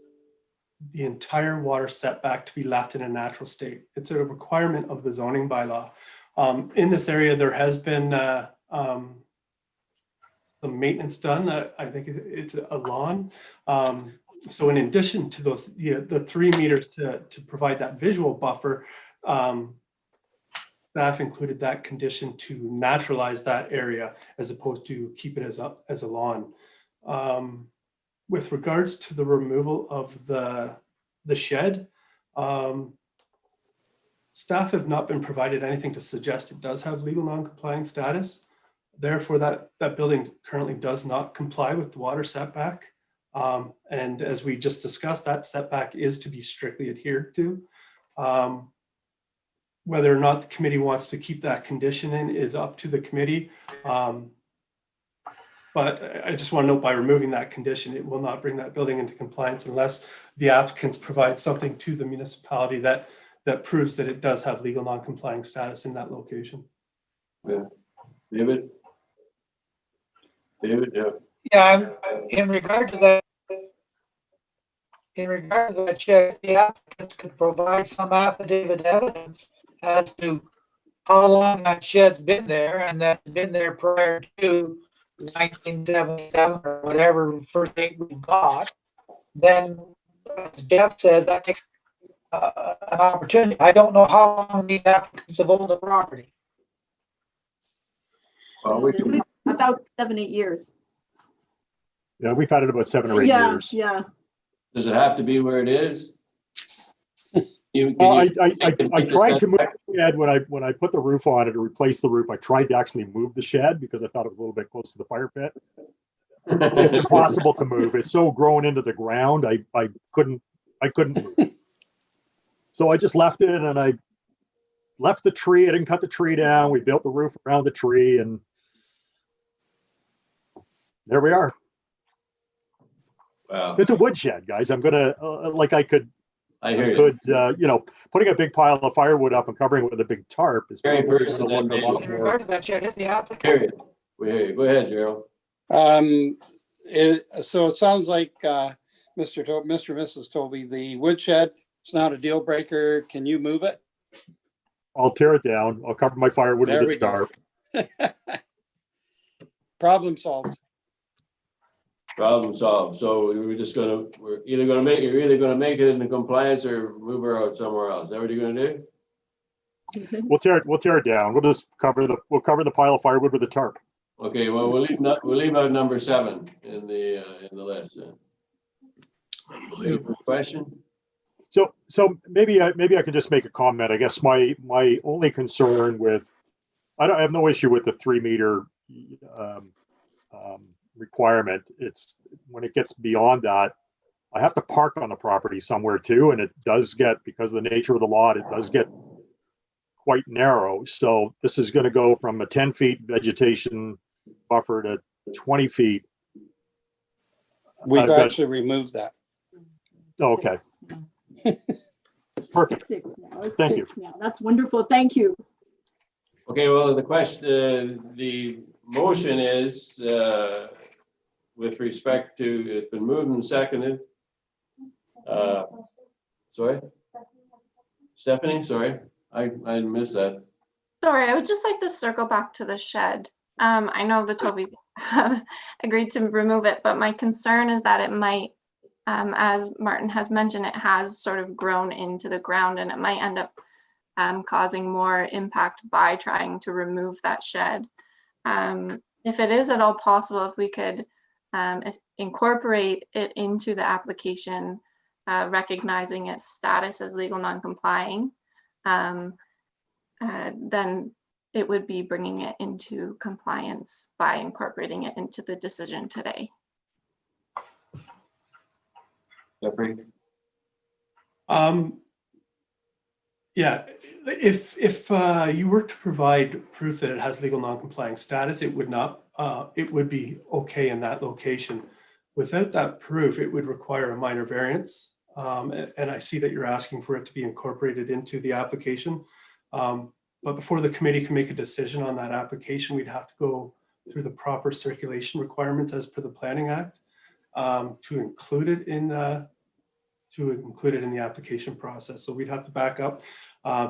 the entire water setback to be left in a natural state. It's a requirement of the zoning bylaw. In this area, there has been some maintenance done. I think it's a lawn. So in addition to those, the 3 meters to provide that visual buffer, staff included that condition to naturalize that area as opposed to keep it as a lawn. With regards to the removal of the shed, staff have not been provided anything to suggest it does have legal non-complying status. Therefore, that building currently does not comply with the water setback. And as we just discussed, that setback is to be strictly adhered to. Whether or not the committee wants to keep that condition in is up to the committee. But I just want to note, by removing that condition, it will not bring that building into compliance unless the applicants provide something to the municipality that proves that it does have legal non-complying status in that location. Yeah. David? David, yeah. Yeah, in regard to that shed, the applicants could provide some affidavit evidence as to how long that shed's been there, and that's been there prior to 1977 or whatever first date we got. Then, as Jeff said, that takes an opportunity. I don't know how long these applicants have owned the property. Well, About 7-8 years. Yeah, we've had it about 7 or 8 Yeah, years. yeah. Does it have to be where it is? Well, I tried to move the shed when I put the roof on it to replace the roof. I tried to actually move the shed because I thought it was a little bit close to the fire pit. It's impossible to move. It's so grown into the ground. I couldn't move. So I just left it, and I left the tree. I didn't cut the tree down. We built the roof around the tree, and there we are. Wow. It's a woodshed, guys. I'm gonna I hear could, putting a big pile of firewood up and covering it with a big tarp is Very probably person going to look a lot In more. regard to that shed, hit the applicant. Period. We hear you. Go ahead, Gerald. So it sounds like Mr. and Mrs. Tovey, the woodshed It's not a deal breaker. Can you move it? I'll tear it down. I'll cover my firewood There with we a go. tarp. Problem solved. Problem solved. So we're either gonna make it into compliance or move her out somewhere else. Is that what you're gonna do? We'll tear it down. We'll just cover the pile of firewood with a tarp. Okay, well, we'll leave out number 7 in the list then. Any question? So maybe I can just make a comment. I guess my only concern with, I have no issue with the 3 meter requirement. It's when it gets beyond that, I have to park on the property somewhere too, and it does get, because of the nature of the lot, it does get quite narrow. So this is going to go from a 10 feet vegetation buffer to 20 feet. We've actually removed that. Okay. Perfect. 6 now. It's Thank 6 now. That's wonderful. Thank you. Okay, well, the motion is with respect to, it's been moved and seconded. Sorry? Stephanie, sorry, I missed that. Sorry, I would just like to circle back to the shed. I know the Tovies have agreed to remove it, but my concern is that it might, as Martin has mentioned, it has sort of grown into the ground and it might end up causing more impact by trying to remove that shed. If it is at all possible, if we could incorporate it into the application, recognizing its status as legal non-complying, then it would be bringing it into compliance by incorporating it into the decision today. Jeffrey? Yeah, if you were to provide proof that it has legal non-complying status, it would not, it would be okay in that location. Without that proof, it would require a minor variance. And I see that you're asking for it to be incorporated into the application. But before the committee can make a decision on that application, we'd have to go through the proper circulation requirements as per the Planning Act to include it in the application process. So we'd have to back up,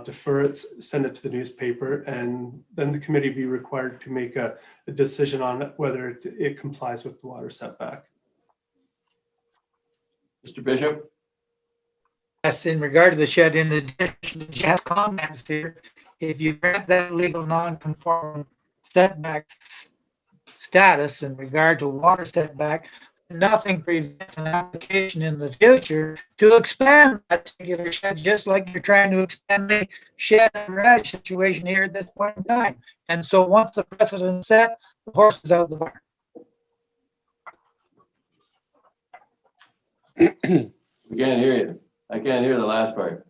defer it, send it to the newspaper, and then the committee be required to make a decision on whether it complies with the water setback. Mr. Bishop? Yes, in regard to the shed, in addition to Jeff's comments here, if you grant that legal non-conforming setback status in regard to water setback, nothing prevents an application in the future to expand that particular shed, just like you're trying to expand the shed and garage situation here at this point in time. And so once the precedent's set, the horse is out of the barn. We can't hear you. I can't hear the last part.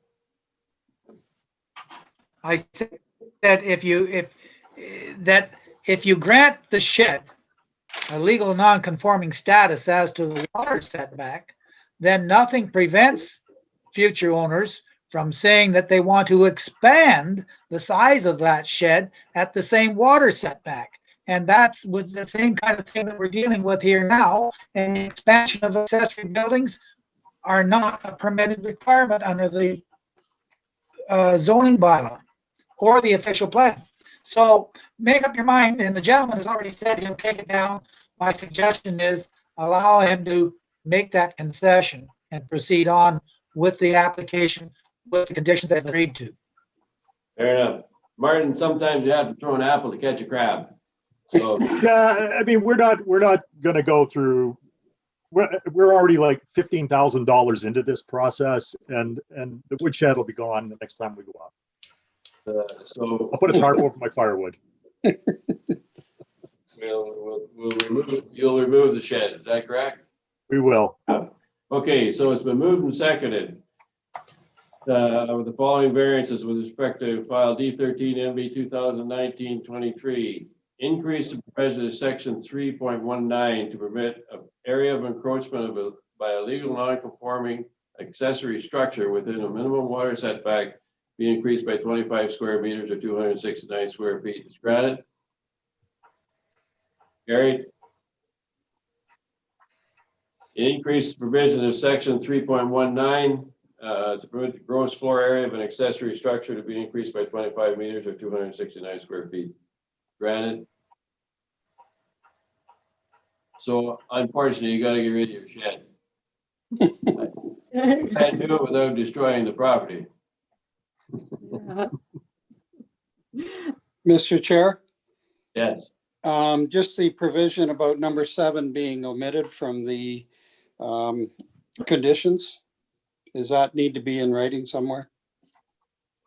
I said that if you grant the shed a legal non-conforming status as to the water setback, then nothing prevents future owners from saying that they want to expand the size of that shed at the same water setback. And that's with the same kind of thing that we're dealing with here now. And the expansion of accessory buildings are not a permitted requirement under the zoning bylaw or the official plan. So make up your mind, and the gentleman has already said he'll take it down. My suggestion is allow him to make that concession and proceed on with the application with the conditions they've agreed to. Fair enough. Martin, sometimes you have to throw an apple to catch a crab. So Yeah, I mean, we're not going to go through. We're already like $15,000 into this process, and the woodshed will be gone the next time we go up. so I'll put a tarp over my firewood. we'll remove, you'll remove the shed. Is that correct? We will. Okay, so it's been moved and seconded. With the following variances with respect to file D13 MV 2019-23. Increase the prejudice section 3.19 to permit an area of encroachment by a legal non-conforming accessory structure within a minimum water setback be increased by 25 square meters or 269 square feet. Is granted. Carried. Increase the provision of section 3.19 to permit the gross floor area of an accessory structure to be increased by 25 meters or 269 square feet. Granted. So unfortunately, you gotta get rid of your shed. You can't do it without destroying the property. Mr. Chair, Yes. just the provision about number 7 being omitted from the conditions. Does that need to be in writing somewhere?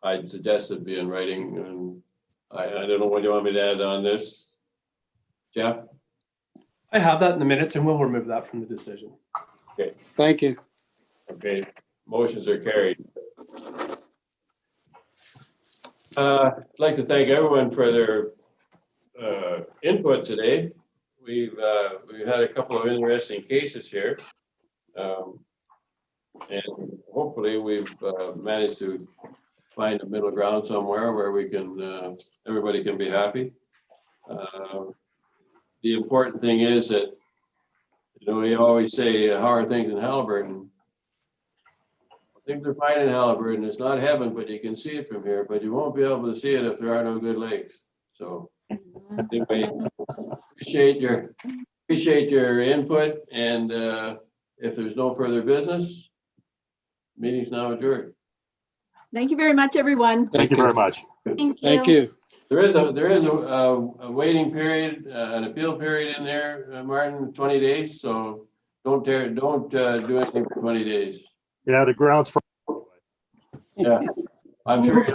I'd suggest it be in writing, and I don't know what you want me to add on this. Jeff? I have that in the minutes and we'll remove that from the decision. Okay. Thank you. Okay, motions are carried. I'd like to thank everyone for their input today. We've had a couple of interesting cases here. And hopefully we've managed to find a middle ground somewhere where we can, everybody can be happy. The important thing is that, you know, we always say, how are things in Halliburton? Things are fine in Halliburton. It's not heaven, but you can see it from here, but you won't be able to see it if there are no good lakes. So anyway, appreciate your input, and if there's no further business, meeting's now adjourned. Thank you very much, everyone. Thank you very much. Thank you. Thank you. There is a waiting period, an appeal period in there, Martin, 20 days. So don't do anything for 20 days. Yeah, the grounds for. Yeah, I'm sure.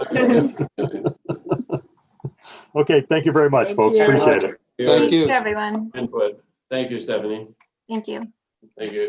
Okay, thank you very much, Thank folks. you. Appreciate it. Thank you. Everyone. Input. Thank you, Stephanie. Thank you. Thank you.